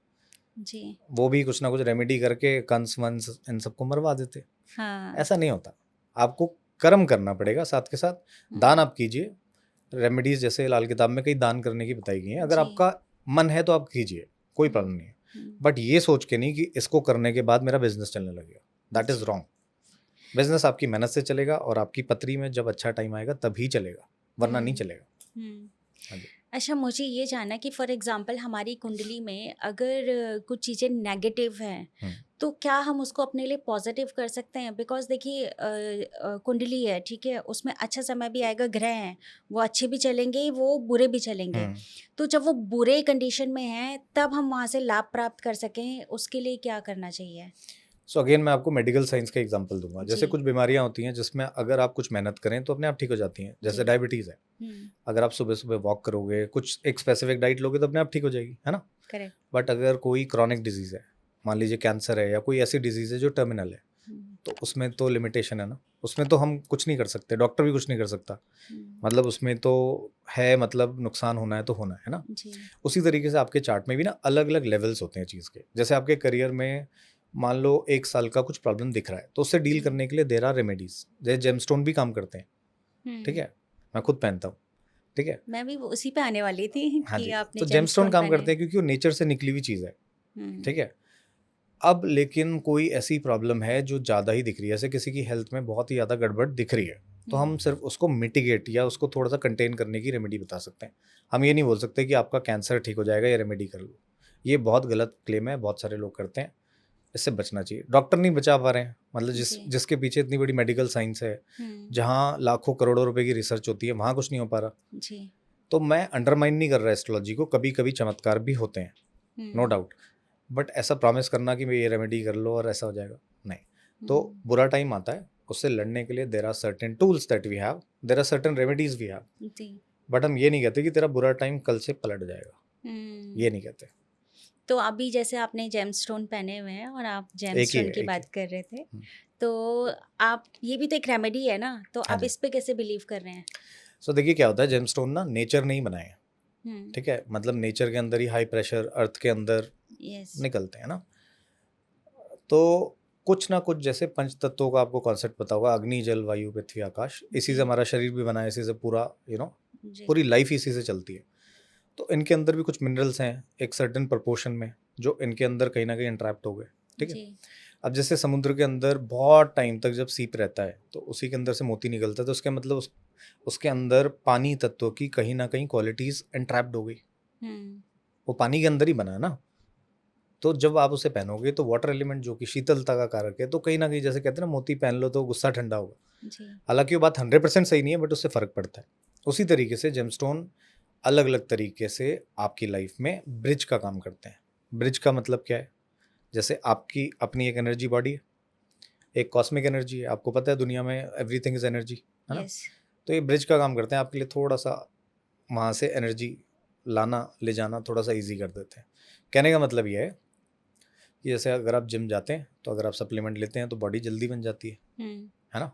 जी। वो भी कुछ ना कुछ रेमेडी करके कंस वंस इन सबको मरवा देते। हाँ। ऐसा नहीं होता। आपको कर्म करना पड़ेगा साथ के साथ। दान हम्म, आप कीजिए, रेमेडीज जैसे लाल किताब में कई दान करने की बताई गई हैं, अगर जी। आपका मन है तो आप कीजिए, कोई हम्म, प्रॉब्लम नहीं है। हम्म, बट ये सोच के नहीं कि इसको करने के बाद मेरा बिजनेस चलने लगेगा, दैट इज जी। रॉन्ग। बिजनेस आपकी मेहनत से चलेगा और आपकी पत्री में जब अच्छा टाइम आएगा तभी चलेगा, वरना नहीं हम्म, चलेगा। हम्म। हाँ जी। अच्छा, मुझे ये जानना कि फॉर एग्जांपल हमारी कुंडली में अगर कुछ चीज़ें नेगेटिव हैं, हम्म, तो क्या हम उसको अपने लिए पॉजिटिव कर सकते हैं? बिकॉज देखिए कुंडली है, ठीक है, उसमें अच्छा समय भी आएगा, ग्रह हैं, वो अच्छे भी चलेंगे, वो बुरे भी चलेंगे। हम्म। तो जब वो बुरे कंडीशन में हैं, तब हम वहाँ से लाभ प्राप्त कर सकें, उसके लिए क्या करना चाहिए? सो अगेन मैं आपको मेडिकल साइंस का एग्जांपल दूंगा। जी। जैसे कुछ बीमारियां होती हैं जिसमें अगर आप कुछ मेहनत करें तो अपने आप ठीक हो जाती हैं, जी। जैसे डायबिटीज़ है। हम्म। अगर आप सुबह सुबह वॉक करोगे, कुछ एक स्पेसिफिक डाइट लोगे तो अपने आप ठीक हो जाएगी, है ना? करेक्ट। बट अगर कोई क्रॉनिक डिजीज़ है, मान लीजिए कैंसर है या कोई ऐसी डिजीज़ है जो टर्मिनल है, हम्म, तो उसमें तो लिमिटेशन है ना। उसमें तो हम कुछ नहीं कर सकते, डॉक्टर भी कुछ नहीं कर सकता। हम्म, मतलब उसमें तो है, मतलब नुकसान होना है तो होना है ना। जी। उसी तरीके से आपके चार्ट में भी ना अलग अलग लेवल्स होते हैं चीज़ के। जैसे आपके करियर में मान लो 1 साल का कुछ प्रॉब्लम दिख रहा है, तो उससे डील जी। करने के लिए देर आर रेमेडीज। जैसे जेमस्टोन भी काम करते हैं, ठीक हम्म। है, मैं खुद पहनता हूँ, ठीक है। मैं भी उसी पे आने वाली थी हाँ कि जी। आपने तो जेमस्टोन जेमस्टोन काम पहने। करते हैं क्योंकि वो नेचर से निकली हुई चीज़ है, हम्म, ठीक है। अब लेकिन कोई ऐसी प्रॉब्लम है जो ज़्यादा ही दिख रही है, जैसे किसी की हेल्थ में बहुत ही ज़्यादा गड़बड़ दिख रही है, तो हम सिर्फ उसको मिटिगेट या उसको थोड़ा सा कंटेन करने की रेमेडी बता सकते हैं। हम ये नहीं बोल सकते कि आपका कैंसर ठीक हो जाएगा, ये रेमेडी कर लो। ये बहुत गलत क्लेम है, बहुत सारे लोग करते हैं। इससे बचना चाहिए। डॉक्टर नहीं बचा पा रहे हैं, मतलब जी। जिसके पीछे इतनी बड़ी मेडिकल साइंस है, हम्म, जहाँ लाखों करोड़ों रुपए की रिसर्च होती है, वहाँ कुछ नहीं हो पा रहा। जी। तो मैं अंडरमाइन नहीं कर रहा एस्ट्रोलॉजी को, कभी कभी चमत्कार भी होते हैं, नो हम्म, डाउट। बट ऐसा प्रॉमिस करना कि मैं ये रेमेडी कर लो और ऐसा हो जाएगा, नहीं। तो हम्म, बुरा टाइम आता है, उससे लड़ने के लिए there are certain tools that we have, there are certain remedies we have. जी। बट हम ये नहीं कहते कि तेरा बुरा टाइम कल से पलट जाएगा, हम्म। ये नहीं कहते। तो अभी जैसे आपने जेमस्टोन पहने हुए हैं और आप एक ही जेमस्टोन है, की एक ही बात है। कर रहे थे, हम्म, तो आप ये भी तो एक रेमेडी है ना, तो हाँ आप जी। इस पे कैसे बिलीव कर रहे हैं? सो देखिए क्या होता है, जेमस्टोन ना नेचर ने ही बनाए हैं, हम्म। ठीक है। मतलब नेचर के अंदर ही हाई प्रेशर अर्थ के अंदर यस। निकलते हैं ना। तो कुछ ना कुछ जैसे पंच तत्वों का आपको कॉन्सेप्ट पता होगा, अग्नि जल वायु पृथ्वी आकाश, इसी जी। से हमारा शरीर भी बना है, इसी से पूरा जी। पूरी लाइफ इसी से चलती है। तो इनके अंदर भी कुछ मिनरल्स हैं एक सर्टेन प्रोपोर्शन में, जो इनके अंदर कहीं ना कहीं इंट्रैप्ट हो गए, ठीक है। जी। अब जैसे समुद्र के अंदर बहुत टाइम तक जब सीप रहता है तो उसी के अंदर से मोती निकलता है, तो उसके मतलब उसके अंदर पानी तत्व की कहीं ना कहीं क्वालिटीज इंट्रैप्ट हो गई। हम्म, वो पानी के अंदर ही बना है ना। तो जब आप उसे पहनोगे तो वाटर एलिमेंट जो कि शीतलता का कारक है, तो कहीं ना कहीं जैसे कहते हैं ना, मोती पहन लो तो गुस्सा ठंडा होगा। जी। हालांकि वो बात 100% सही नहीं है, बट उससे फर्क पड़ता है। उसी तरीके से जेमस्टोन अलग अलग तरीके से आपकी लाइफ में ब्रिज का काम करते हैं। ब्रिज का मतलब क्या है? जैसे आपकी अपनी एक एनर्जी बॉडी है, एक कॉस्मिक एनर्जी है, आपको पता है दुनिया में एवरीथिंग इज एनर्जी, है ना। यस। तो ये ब्रिज का काम करते हैं, आपके लिए थोड़ा सा वहाँ से एनर्जी लाना ले जाना थोड़ा सा ईजी कर देते हैं। कहने का मतलब ये है कि जैसे अगर आप जिम जाते हैं तो अगर आप सप्लीमेंट लेते हैं तो बॉडी जल्दी बन जाती है ना,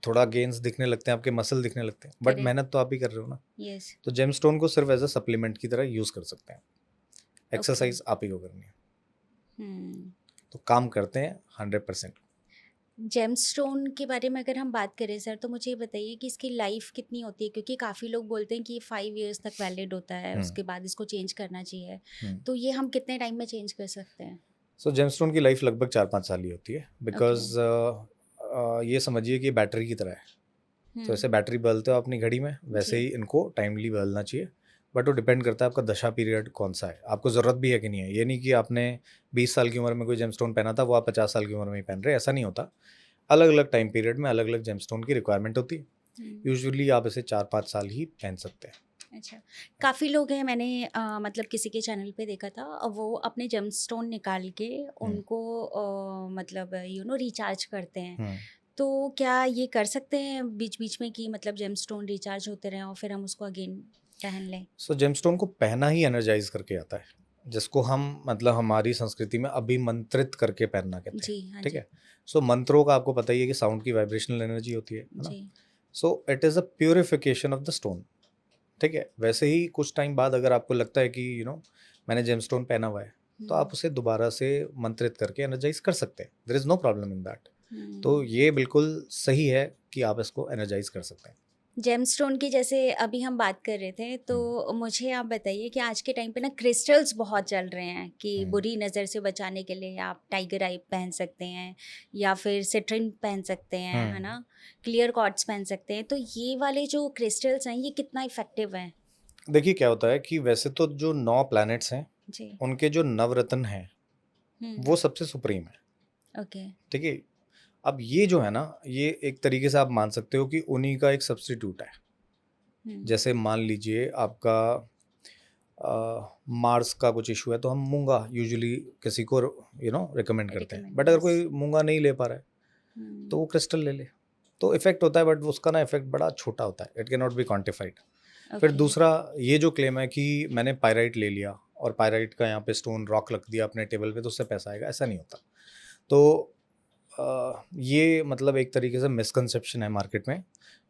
थोड़ा गेन्स दिखने लगते हैं, आपके मसल दिखने लगते हैं, बट Correct. मेहनत तो आप ही कर रहे हो ना। यस। तो जेमस्टोन को सिर्फ एज अ सप्लीमेंट की तरह यूज़ कर सकते हैं, एक्सरसाइज आप ही को करनी है, तो काम करते हैं 100%। जेमस्टोन के बारे में अगर हम बात करें सर, तो मुझे ये बताइए कि इसकी लाइफ कितनी होती है, क्योंकि काफ़ी लोग बोलते हैं कि 5 इयर्स तक वैलिड होता है, उसके बाद इसको चेंज करना चाहिए, तो ये हम कितने टाइम में चेंज कर सकते हैं? सो जेमस्टोन की लाइफ लगभग 4-5 साल ही होती है, बिकॉज ये समझिए कि बैटरी की तरह है। तो ऐसे बैटरी बदलते हो अपनी घड़ी में, वैसे ही इनको टाइमली बदलना चाहिए, बट वो डिपेंड करता है आपका दशा पीरियड कौन सा है, आपको ज़रूरत भी है कि नहीं है। ये नहीं कि आपने 20 साल की उम्र में कोई जेमस्टोन पहना था वो आप 50 साल की उम्र में ही पहन रहे हैं, ऐसा नहीं होता। अलग अलग टाइम पीरियड में अलग अलग जेमस्टोन की रिक्वायरमेंट होती है। यूजुअली आप इसे 4-5 साल ही पहन सकते हैं। अच्छा, काफ़ी लोग हैं, मैंने मतलब किसी के चैनल पे देखा था, वो अपने जेमस्टोन निकाल के उनको मतलब रिचार्ज करते हैं। तो क्या ये कर सकते हैं बीच बीच में कि मतलब जेमस्टोन रिचार्ज होते रहें और फिर हम उसको अगेन पहन लें? सो जेमस्टोन को पहना ही एनर्जाइज करके आता है, जिसको हम मतलब हमारी संस्कृति में अभिमंत्रित करके पहनना कहते हैं। जी, हाँ ठीक जी। है। सो मंत्रों का आपको पता ही है कि साउंड की वाइब्रेशनल एनर्जी होती है ना। जी। So it is a purification of the stone. ठीक है। वैसे ही कुछ टाइम बाद अगर आपको लगता है कि मैंने जेमस्टोन पहना हुआ है, तो आप उसे दोबारा से मंत्रित करके एनर्जाइज कर सकते हैं। There is no problem in that. तो ये बिल्कुल सही है कि आप इसको एनर्जाइज कर सकते हैं। जेमस्टोन की जैसे अभी हम बात कर रहे थे, तो मुझे आप बताइए कि आज के टाइम पे ना क्रिस्टल्स बहुत चल रहे हैं कि बुरी नज़र से बचाने के लिए आप टाइगर आई पहन सकते हैं या फिर सिट्रिन पहन सकते हैं, है ना, क्लियर क्वार्ट्ज पहन सकते हैं। तो ये वाले जो क्रिस्टल्स हैं, ये कितना इफेक्टिव हैं? देखिए क्या होता है कि वैसे तो जो 9 प्लैनेट्स हैं, जी। उनके जो नवरत्न हैं वो सबसे सुप्रीम है। ओके। ठीक है। अब ये जो है ना, ये एक तरीके से आप मान सकते हो कि उन्हीं का एक सब्स्टिट्यूट है। जैसे मान लीजिए आपका मार्स का कुछ इशू है, तो हम मूंगा यूजुअली किसी को रिकमेंड करते हैं, बट अगर कोई मूंगा नहीं ले पा रहा है तो वो क्रिस्टल ले ले, तो इफेक्ट होता है, बट उसका ना इफेक्ट बड़ा छोटा होता है, it can not be quantified. फिर दूसरा ये जो क्लेम है कि मैंने पायराइट ले लिया और पायराइट का यहाँ पे स्टोन रॉक रख दिया अपने टेबल पे तो उससे पैसा आएगा, ऐसा नहीं होता। तो ये मतलब एक तरीके से मिसकंसेप्शन है मार्केट में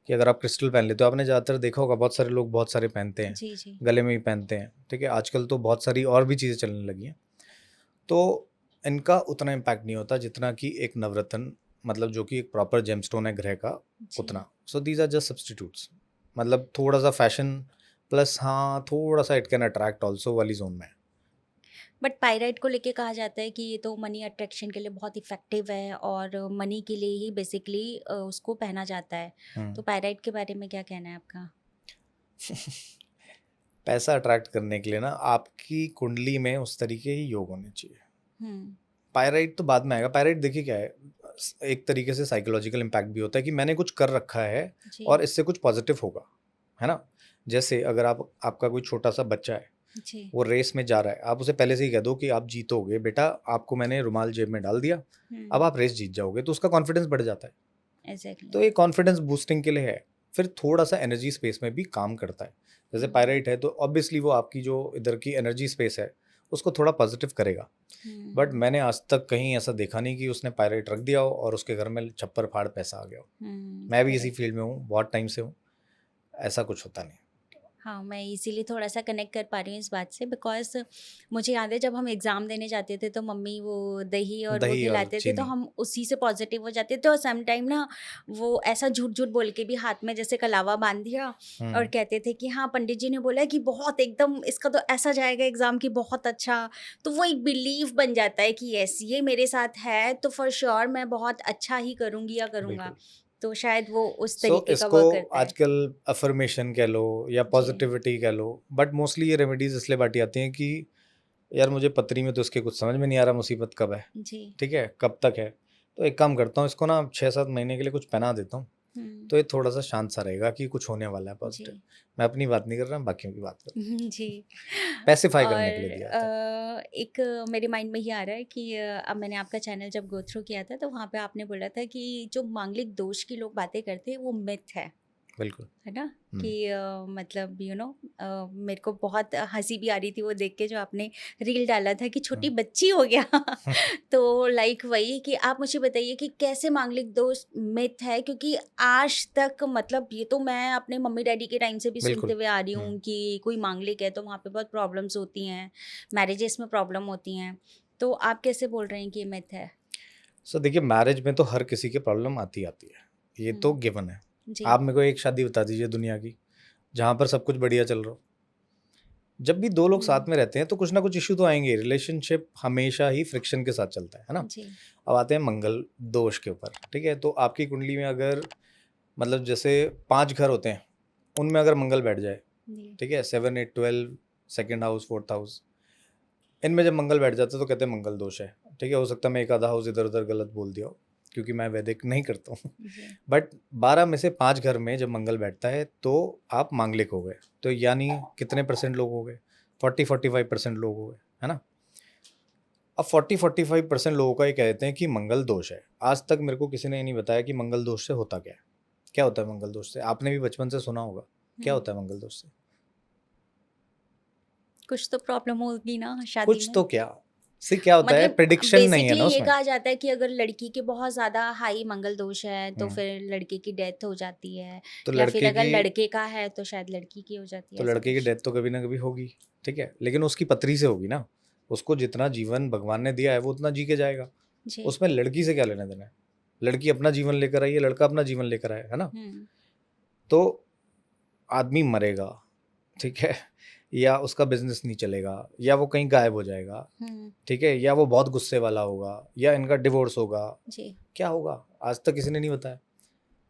कि अगर आप क्रिस्टल पहन लेते हो, आपने ज़्यादातर देखा होगा बहुत सारे लोग बहुत सारे पहनते हैं, जी जी। गले में भी पहनते हैं। ठीक है। आजकल तो बहुत सारी और भी चीज़ें चलने लगी हैं, तो इनका उतना इम्पैक्ट नहीं होता जितना कि एक नवरत्न, मतलब जो कि एक प्रॉपर जेमस्टोन है ग्रह का, उतना। So these are just substitutes, मतलब थोड़ा सा फैशन प्लस हाँ थोड़ा सा इट कैन अट्रैक्ट ऑल्सो वाली जोन में। बट पायराइट को लेके कहा जाता है कि ये तो मनी अट्रैक्शन के लिए बहुत इफेक्टिव है और मनी के लिए ही बेसिकली उसको पहना जाता है। तो पायराइट के बारे में क्या कहना है आपका? पैसा अट्रैक्ट करने के लिए ना आपकी कुंडली में उस तरीके ही योग होने चाहिए। पायराइट तो बाद में आएगा। पायराइट देखिए क्या है, एक तरीके से साइकोलॉजिकल इम्पैक्ट भी होता है कि मैंने कुछ कर रखा है और इससे कुछ पॉजिटिव होगा, है ना। जैसे अगर आपका कोई छोटा सा बच्चा है, वो रेस में जा रहा है, आप उसे पहले से ही कह दो कि आप जीतोगे बेटा, आपको मैंने रुमाल जेब में डाल दिया, अब आप रेस जीत जाओगे, तो उसका कॉन्फिडेंस बढ़ जाता है। Exactly. तो ये कॉन्फिडेंस बूस्टिंग के लिए है। फिर थोड़ा सा एनर्जी स्पेस में भी काम करता है। जैसे पायराइट है तो ऑब्वियसली वो आपकी जो इधर की एनर्जी स्पेस है उसको थोड़ा पॉजिटिव करेगा। बट मैंने आज तक कहीं ऐसा देखा नहीं कि उसने पायराइट रख दिया हो और उसके घर में छप्पर फाड़ पैसा आ गया हो। मैं भी इसी फील्ड में हूँ, बहुत टाइम से हूँ, ऐसा कुछ होता नहीं। हाँ, मैं इसीलिए थोड़ा सा कनेक्ट कर पा रही हूँ इस बात से, बिकॉज मुझे याद है जब हम एग्ज़ाम देने जाते थे तो मम्मी वो दही और वो दही और खिलाते थे, तो चीनी। हम उसी से पॉजिटिव हो जाते थे। और सम टाइम ना वो ऐसा झूठ झूठ बोल के भी हाथ में जैसे कलावा बांध दिया और कहते थे कि हाँ पंडित जी ने बोला है कि बहुत एकदम इसका तो ऐसा जाएगा एग्ज़ाम की, बहुत अच्छा। तो वो एक बिलीव बन जाता है कि यस ये मेरे साथ है तो फॉर श्योर मैं बहुत अच्छा ही करूँगी या करूँगा। बिल्कुल। तो शायद वो उस सो तरीके का इसको वर्क करता है। आजकल अफर्मेशन कह लो या जी पॉजिटिविटी कह लो, बट मोस्टली ये रेमेडीज इसलिए बांटी आती हैं कि यार मुझे पत्री में तो इसके कुछ समझ में नहीं आ रहा, मुसीबत कब है, जी। ठीक है, कब तक है। तो एक काम करता हूँ, इसको ना 6-7 महीने के लिए कुछ पहना देता हूँ, तो ये थोड़ा सा शांत सा रहेगा कि कुछ होने वाला है पॉजिटिव। जी। मैं अपनी बात नहीं कर रहा, बाकियों की बात कर रहा हूँ। जी। पैसिफाई और करने के लिए दिया जाता है। एक मेरे माइंड में ये आ रहा है कि अब मैंने आपका चैनल जब गो थ्रू किया था तो वहाँ पे आपने बोला था कि जो मांगलिक दोष की लोग बातें करते हैं वो मिथ है। बिल्कुल। है ना कि मतलब मेरे को बहुत हंसी भी आ रही थी वो देख के, जो आपने रील डाला था कि छोटी बच्ची हो गया। तो लाइक वही कि आप मुझे बताइए कि कैसे मांगलिक दोष मिथ है, क्योंकि आज तक मतलब ये तो मैं अपने मम्मी डैडी के टाइम से भी सुनते बिल्कुल। हुए आ रही हूँ कि कोई मांगलिक है तो वहाँ पे बहुत प्रॉब्लम्स होती हैं, मैरिजेस में प्रॉब्लम होती हैं, तो आप कैसे बोल रहे हैं कि ये मिथ है? सो देखिए, मैरिज में तो हर किसी की प्रॉब्लम आती आती है, ये तो गिवन है। जी। आप मेरे को एक शादी बता दीजिए दुनिया की जहाँ पर सब कुछ बढ़िया चल रहा हो। जब भी दो लोग साथ में रहते हैं तो कुछ ना कुछ इश्यू तो आएंगे। रिलेशनशिप हमेशा ही फ्रिक्शन के साथ चलता है ना। जी। अब आते हैं मंगल दोष के ऊपर, ठीक है। तो आपकी कुंडली में अगर मतलब जैसे 5 घर होते हैं, उनमें अगर मंगल बैठ जाए, जी। ठीक है, 7, 8, 12, सेकेंड हाउस, फोर्थ हाउस, इनमें जब मंगल बैठ जाता है तो कहते हैं मंगल दोष है, ठीक है। हो सकता है मैं एक आधा हाउस इधर उधर गलत बोल दिया हो, क्योंकि मैं वैदिक नहीं करता हूँ। जी। बट 12 में से 5 घर में जब मंगल बैठता है तो आप मांगलिक हो गए। तो यानी कितने परसेंट लोग हो गए? 40-45% लोग हो गए, है ना। अब 40-45% लोगों का ये कहते हैं कि मंगल दोष है। आज तक मेरे को किसी ने ये नहीं बताया कि मंगल दोष से होता क्या है। क्या होता है मंगल दोष से? आपने भी बचपन से सुना होगा, क्या होता है मंगल दोष से? कुछ तो प्रॉब्लम होगी ना शादी कुछ में। तो क्या, से क्या होता है, मतलब प्रिडिक्शन नहीं है बेसिकली ना ये उसमें। कहा जाता है कि अगर लड़की के बहुत ज्यादा हाई मंगल दोष है तो हम्म, फिर लड़के की डेथ हो जाती है, तो या फिर लड़के अगर की लड़के का है तो शायद लड़की की हो जाती तो है, ऐसा लड़के की कुछ। डेथ तो कभी ना कभी होगी, ठीक है, लेकिन उसकी पत्री से होगी ना। उसको जितना जीवन भगवान ने दिया है वो उतना जी के जाएगा। जी। उसमें लड़की से क्या लेना देना है? लड़की अपना जीवन लेकर आई है, लड़का अपना जीवन लेकर आया है ना। तो आदमी मरेगा, ठीक है, या उसका बिजनेस नहीं चलेगा, या वो कहीं गायब हो जाएगा, ठीक है, या वो बहुत गुस्से वाला होगा, या इनका डिवोर्स होगा, जी। क्या होगा आज तक किसी ने नहीं बताया।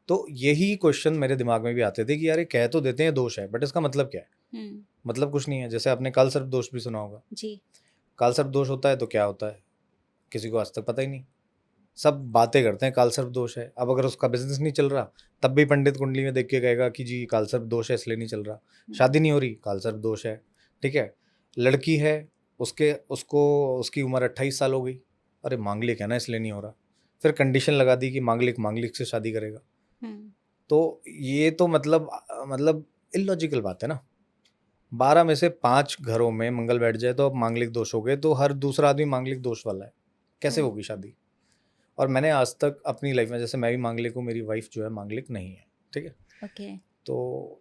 तो यही क्वेश्चन मेरे दिमाग में भी आते थे कि यार ये कह तो देते हैं दोष है, बट इसका मतलब क्या है? मतलब कुछ नहीं है। जैसे आपने काल सर्प दोष भी सुना होगा। जी। काल सर्प दोष होता है तो क्या होता है, किसी को आज तक पता ही नहीं। सब बातें करते हैं काल सर्प दोष है। अब अगर उसका बिजनेस नहीं चल रहा, तब भी पंडित कुंडली में देख के कहेगा कि जी काल सर्प दोष है इसलिए नहीं चल रहा। शादी नहीं हो रही, काल सर्प दोष है, ठीक है। लड़की है, उसकी उम्र 28 साल हो गई, अरे मांगलिक है ना इसलिए नहीं हो रहा। फिर कंडीशन लगा दी कि मांगलिक मांगलिक से शादी करेगा। तो ये तो मतलब इलॉजिकल बात है ना। 12 में से 5 घरों में मंगल बैठ जाए तो अब मांगलिक दोष हो गए, तो हर दूसरा आदमी मांगलिक दोष वाला है, कैसे होगी शादी? और मैंने आज तक अपनी लाइफ में, जैसे मैं भी मांगलिक हूँ, मेरी वाइफ जो है मांगलिक नहीं है, ठीक है। ओके। तो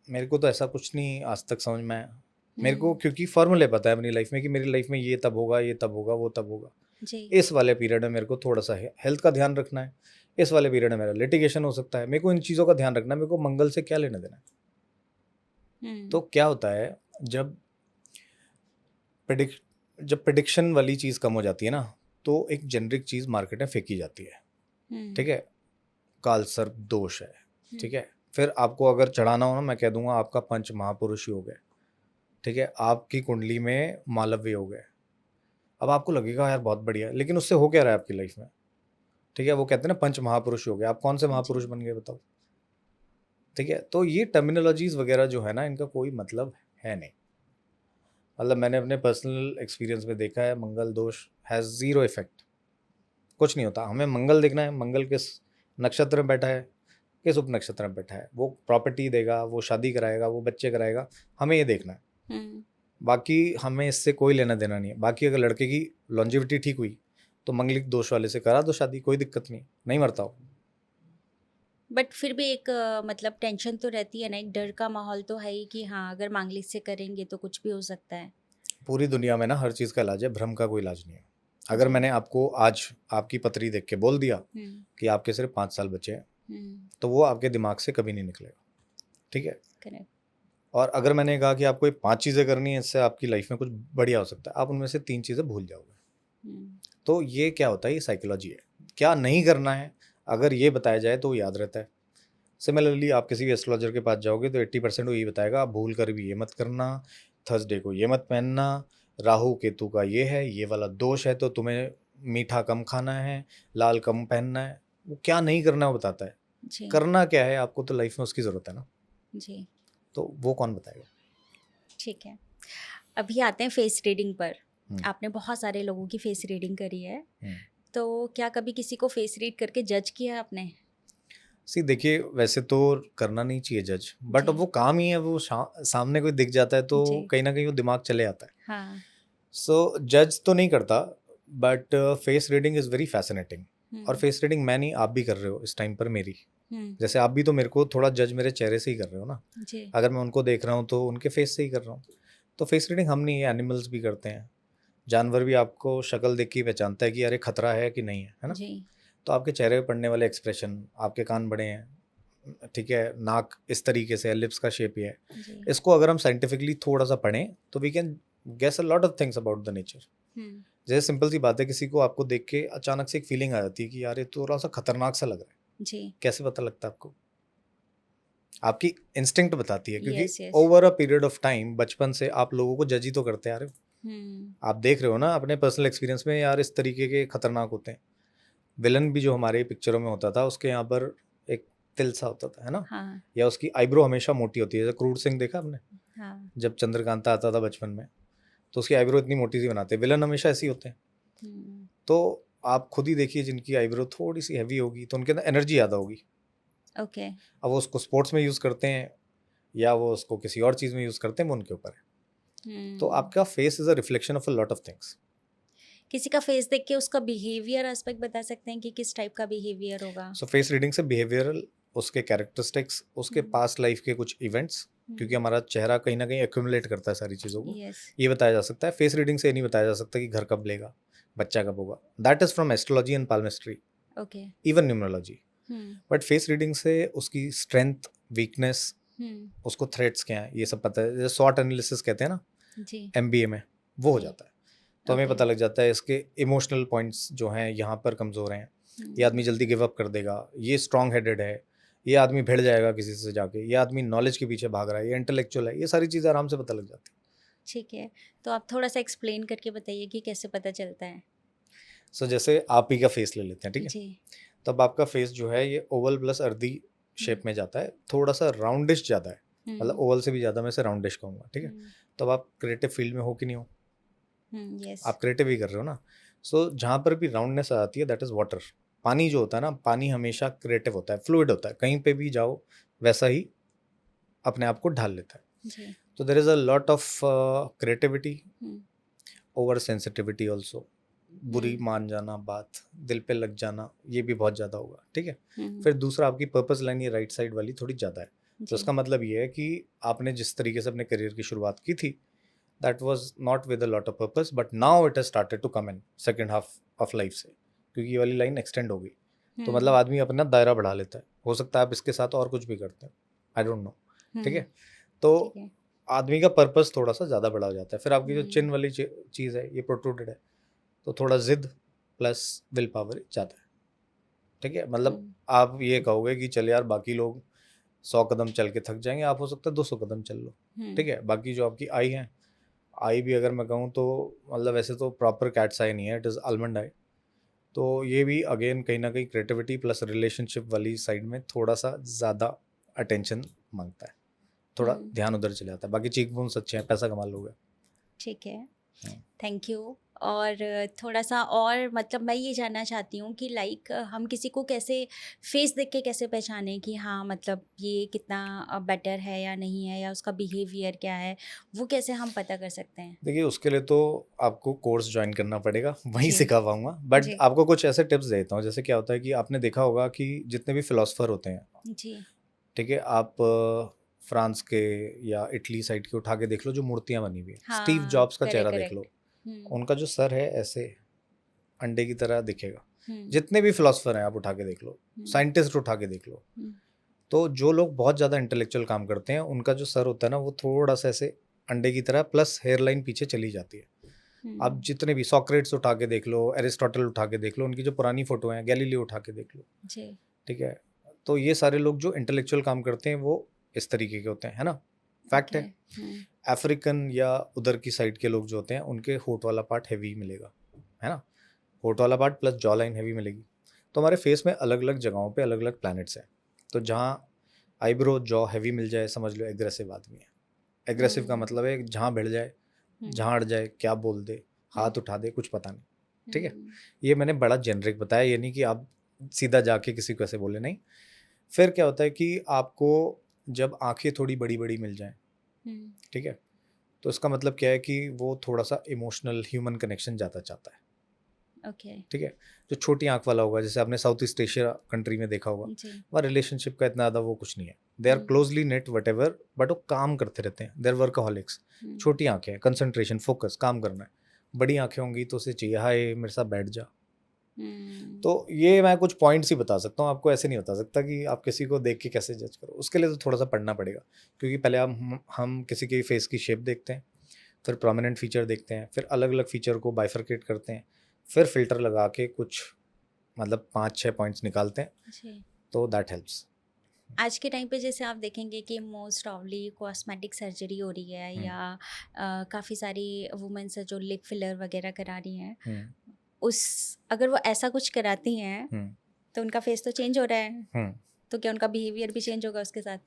मेरे को तो ऐसा कुछ नहीं आज तक समझ में आया। मेरे को क्योंकि फॉर्मूले पता है अपनी लाइफ में कि मेरी लाइफ में ये तब होगा, ये तब होगा, वो तब होगा। जी। इस वाले पीरियड में मेरे को थोड़ा सा हेल्थ का ध्यान रखना है, इस वाले पीरियड में मेरा लिटिगेशन हो सकता है। मेरे को इन चीज़ों का ध्यान रखना है, मेरे को मंगल से क्या लेना देना है। तो क्या होता है जब प्रिडिक्शन वाली चीज़ कम हो जाती है ना, तो एक जेनरिक चीज़ मार्केट में फेंकी जाती है, ठीक है। काल सर्प दोष है, ठीक है। फिर आपको अगर चढ़ाना हो ना, मैं कह दूंगा आपका पंच महापुरुष ही हो गए, ठीक है। आपकी कुंडली में मालव्य हो गए। अब आपको लगेगा यार बहुत बढ़िया, लेकिन उससे हो क्या रहा है आपकी लाइफ में, ठीक है। वो कहते हैं ना पंच महापुरुष हो गए, आप कौन से महापुरुष बन गए बताओ, ठीक है। तो ये टर्मिनोलॉजीज वगैरह जो है ना, इनका कोई मतलब है नहीं। मतलब मैंने अपने पर्सनल एक्सपीरियंस में देखा है, मंगल दोष हैज़ ज़ीरो इफेक्ट। कुछ नहीं होता। हमें मंगल देखना है, मंगल किस नक्षत्र में बैठा है, किस उप नक्षत्र में बैठा है, वो प्रॉपर्टी देगा, वो शादी कराएगा, वो बच्चे कराएगा, हमें ये देखना है। बाकी हमें इससे कोई लेना देना नहीं है। बाकी अगर लड़के की लॉन्जिविटी ठीक हुई तो मंगलिक दोष वाले से करा दो शादी, कोई दिक्कत नहीं मरता हो। बट फिर भी एक मतलब टेंशन तो रहती है ना, एक डर का माहौल तो है ही कि हाँ अगर मांगलिक से करेंगे तो कुछ भी हो सकता है। पूरी दुनिया में ना हर चीज़ का इलाज है, भ्रम का कोई इलाज नहीं है। अगर मैंने आपको आज आपकी पत्री देख के बोल दिया कि आपके सिर्फ 5 साल बचे हैं, तो वो आपके दिमाग से कभी नहीं निकलेगा, ठीक है। करेक्ट। और अगर मैंने कहा कि आपको ये 5 चीज़ें करनी है, इससे आपकी लाइफ में कुछ बढ़िया हो सकता है, आप उनमें से 3 चीज़ें भूल जाओगे। तो ये क्या होता है, ये साइकोलॉजी है। क्या नहीं करना है अगर ये बताया जाए तो याद रहता है। सिमिलरली आप किसी भी एस्ट्रोलॉजर के पास जाओगे तो 80% वो ये बताएगा, आप भूल कर भी ये मत करना, थर्सडे को ये मत पहनना, राहु केतु का ये है, ये वाला दोष है, तो तुम्हें मीठा कम खाना है, लाल कम पहनना है। वो क्या नहीं करना वो बताता है, जी। करना क्या है आपको, तो लाइफ में उसकी ज़रूरत है ना। जी। तो वो कौन बताएगा। ठीक है, अभी आते हैं फेस रीडिंग पर। आपने बहुत सारे लोगों की फेस रीडिंग करी है, तो क्या कभी किसी को फेस रीड करके जज किया आपने? सी देखिए, वैसे तो करना नहीं चाहिए जज, बट जी। अब वो काम ही है, वो सामने कोई दिख जाता है तो जी। कहीं ना कहीं वो दिमाग चले आता है। हाँ। सो जज तो नहीं करता, but face reading is very fascinating. और हम्म। फेस रीडिंग मैं नहीं, आप भी कर रहे हो इस टाइम पर मेरी। हम्म। जैसे आप भी तो मेरे को थोड़ा जज मेरे चेहरे से ही कर रहे हो ना। जी। अगर मैं उनको देख रहा हूँ तो उनके फेस से ही कर रहा हूँ। तो फेस रीडिंग हम नहीं, एनिमल्स भी करते हैं। जानवर भी आपको शक्ल देख के ही पहचानता है कि यार ये खतरा है कि नहीं है ना। जी। तो आपके चेहरे पे पड़ने वाले एक्सप्रेशन, आपके कान बड़े हैं, ठीक है, नाक इस तरीके से है, लिप्स का शेप ये है, जी। इसको अगर हम साइंटिफिकली थोड़ा सा पढ़ें तो we can guess a lot of things about the nature. Hmm. जैसे सिंपल सी बात है, किसी को आपको देख के अचानक से एक फीलिंग आ जाती है कि यार ये थोड़ा सा खतरनाक सा लग रहा है। जी। कैसे पता लगता है आपको? आपकी इंस्टिंक्ट बताती है, क्योंकि yes, yes. Over a period of time बचपन से आप लोगों को जज ही तो करते आ रहे हो। हम्म। आप देख रहे हो ना अपने पर्सनल एक्सपीरियंस में, यार इस तरीके के खतरनाक होते हैं। विलन भी जो हमारे पिक्चरों में होता था, उसके यहाँ पर एक तिल सा होता था, है ना, हाँ। या उसकी आईब्रो हमेशा मोटी होती है। जैसे क्रूर सिंह देखा आपने, हाँ। जब चंद्रकांता आता था बचपन में, तो उसकी आईब्रो इतनी मोटी सी बनाते हैं। विलन हमेशा ऐसे ही होते हैं। हम्म। तो आप खुद ही देखिए, जिनकी आईब्रो थोड़ी सी हैवी होगी तो उनके अंदर एनर्जी ज़्यादा होगी। ओके। अब वो उसको स्पोर्ट्स में यूज़ करते हैं या वो उसको किसी और चीज़ में यूज़ करते हैं, वो उनके ऊपर है। तो हम्म। आपका face is a reflection of a lot of things. किसी का फेस देख के उसका बिहेवियर एस्पेक्ट बता सकते हैं कि किस टाइप का बिहेवियर होगा? सो फेस रीडिंग से बिहेवियरल, उसके कैरेक्टरिस्टिक्स, उसके पास्ट लाइफ के कुछ इवेंट्स, क्योंकि हमारा चेहरा कहीं ना कहीं एक्यूमुलेट करता है सारी चीज़ों को, यस। ये बताया जा सकता है। फेस रीडिंग से ये नहीं बताया जा सकता कि घर कब लेगा, बच्चा कब होगा। That is from astrology and palmistry, okay. Even numerology. Hmm. But face reading से उसकी स्ट्रेंथ, वीकनेस, हम्म। उसको थ्रेट्स क्या हैं, ये सब पता है। जैसे शॉर्ट एनालिसिस कहते हैं ना जी। एमबीए में, वो हो जी। जाता है। तो हमें ओके। पता लग जाता है इसके इमोशनल पॉइंट्स जो हैं यहाँ पर कमज़ोर हैं, ये आदमी जल्दी गिव अप कर देगा, ये स्ट्रॉन्ग हेडेड है, ये आदमी भिड़ जाएगा किसी से जाके, ये आदमी नॉलेज के पीछे भाग रहा है, ये इंटेलेक्चुअल है। ये सारी चीज़ें आराम से पता लग जाती है। ठीक है, तो आप थोड़ा सा एक्सप्लेन करके बताइए कि कैसे पता चलता है? सो जैसे आप ही का फेस ले लेते हैं, ठीक है। जी। तब आपका फेस जो है ये ओवल प्लस अर्धी शेप में जाता है, थोड़ा सा राउंडिश ज़्यादा है, मतलब ओवल से भी ज़्यादा मैं इसे राउंडिश कहूँगा, ठीक है। तब आप क्रिएटिव फील्ड में हो कि नहीं हो? यस। आप क्रिएटिव ही कर रहे हो ना। सो जहाँ पर भी राउंडनेस आ जाती है, दैट इज़ वाटर। पानी जो होता है ना, पानी हमेशा क्रिएटिव होता है, फ्लूइड होता है, कहीं पे भी जाओ वैसा ही अपने आप को ढाल लेता है। जी। तो देर is a lot of creativity, hmm. Over sensitivity also, बुरी मान जाना बात, दिल पे लग जाना, ये भी बहुत ज़्यादा होगा, ठीक है। फिर दूसरा, आपकी पर्पस लाइन ये राइट साइड वाली थोड़ी ज़्यादा है। तो इसका मतलब ये है कि आपने जिस तरीके से अपने करियर की शुरुआत की थी, that was not with a lot of purpose, but now it has started to come in second half of life से, क्योंकि ये वाली लाइन एक्सटेंड हो गई। तो मतलब आदमी अपना दायरा बढ़ा लेता है। हो सकता है आप इसके साथ और कुछ भी करते हैं, आई डोंट नो, ठीक है। तो आदमी का पर्पस थोड़ा सा ज़्यादा बड़ा हो जाता है। फिर आपकी जो चिन वाली चीज़ है, ये प्रोट्रूडेड है, तो थोड़ा जिद प्लस विल पावर ज़्यादा है, ठीक है। मतलब आप ये कहोगे कि चल यार, बाकी लोग 100 कदम चल के थक जाएंगे, आप हो सकता है 200 कदम चल लो, ठीक है। बाकी जो आपकी आई है, आई भी अगर मैं कहूँ तो मतलब वैसे तो प्रॉपर कैट्स आई नहीं है, इट इज़ आलमंड आई। तो ये भी अगेन कहीं ना कहीं क्रिएटिविटी प्लस रिलेशनशिप वाली साइड में थोड़ा सा ज़्यादा अटेंशन मांगता है, थोड़ा ध्यान उधर चले जाता है। बाकी चीक बोन्स अच्छे हैं, पैसा कमा लोगे। ठीक है, थैंक यू। और थोड़ा सा और मतलब मैं ये जानना चाहती हूँ कि लाइक हम किसी को कैसे फेस देख के कैसे पहचाने कि हाँ मतलब ये कितना बेटर है या नहीं है, या उसका बिहेवियर क्या है, वो कैसे हम पता कर सकते हैं? देखिए, उसके लिए तो आपको कोर्स ज्वाइन करना पड़ेगा, वहीं जी। सिखा पाऊंगा। बट जी। आपको कुछ ऐसे टिप्स देता हूँ। जैसे क्या होता है कि आपने देखा होगा कि जितने भी फिलोसफर होते हैं, जी। ठीक है, आप फ्रांस के या इटली साइड के उठा के देख लो, जो मूर्तियां बनी हुई है, स्टीव हाँ, जॉब्स का करेक्ट चेहरा देख करेक्ट। लो, उनका जो सर है ऐसे अंडे की तरह दिखेगा। जितने भी फिलोसफर हैं आप उठा के देख लो, साइंटिस्ट उठा के देख लो, तो जो लोग बहुत ज़्यादा इंटेलेक्चुअल काम करते हैं, उनका जो सर होता है ना, वो थोड़ा सा ऐसे अंडे की तरह, प्लस हेयर लाइन पीछे चली जाती है। आप जितने भी सॉक्रेट्स उठा के देख लो, एरिस्टोटल उठा के देख लो, उनकी जो पुरानी फोटो हैं, गैलीलियो उठा के देख लो, ठीक है। तो ये सारे लोग जो इंटेलेक्चुअल काम करते हैं, वो इस तरीके के होते हैं, है ना, फैक्ट है। अफ्रीकन या उधर की साइड के लोग जो होते हैं, उनके होठ वाला पार्ट हैवी मिलेगा, है ना, होठ वाला part plus jaw line heavy मिलेगी। तो हमारे फेस में अलग अलग जगहों पे अलग अलग प्लैनेट्स हैं। तो जहाँ आईब्रो जॉ हैवी मिल जाए, समझ लो एग्रेसिव आदमी है। एग्रेसिव का मतलब है जहाँ भिड़ जाए, जहाँ अड़ जाए, क्या बोल दे, हाथ उठा दे, कुछ पता नहीं, ठीक है। ये मैंने बड़ा जेनरिक बताया, ये नहीं कि आप सीधा जाके किसी को ऐसे बोले, नहीं। फिर क्या होता है कि आपको जब आंखें थोड़ी बड़ी बड़ी मिल जाएं, ठीक है, तो इसका मतलब क्या है कि वो थोड़ा सा इमोशनल ह्यूमन कनेक्शन ज़्यादा चाहता है, ओके। ठीक है। जो छोटी आंख वाला होगा, जैसे आपने साउथ ईस्ट एशिया कंट्री में देखा होगा, जी। वहाँ रिलेशनशिप का इतना ज़्यादा वो कुछ नहीं है, they are closely net whatever, but वो काम करते रहते हैं, देर वर्कaholics। छोटी आंखें हैं, कंसंट्रेशन, फोकस, काम करना है। बड़ी आंखें होंगी तो उसे चाहिए हाय मेरे साथ बैठ जा। तो ये मैं कुछ पॉइंट्स ही बता सकता हूँ आपको, ऐसे नहीं बता सकता कि आप किसी को देख के कैसे जज करो। उसके लिए तो थोड़ा सा पढ़ना पड़ेगा, क्योंकि पहले हम किसी के फेस की शेप देखते हैं, फिर प्रोमिनेंट फीचर देखते हैं, फिर अलग अलग फीचर को बाइफरकेट करते हैं, फिर फिल्टर लगा के कुछ मतलब 5-6 पॉइंट्स निकालते हैं, जी। तो दैट हेल्प्स। आज के टाइम पे जैसे आप देखेंगे कि मोस्ट ऑफली कॉस्मेटिक सर्जरी हो रही है, या काफ़ी सारी वुमेन्स है जो लिप फिलर वगैरह करा रही हैं। उस अगर वो ऐसा कुछ कराती हैं तो उनका फेस तो चेंज हो रहा है, तो क्या उनका बिहेवियर भी चेंज होगा उसके साथ?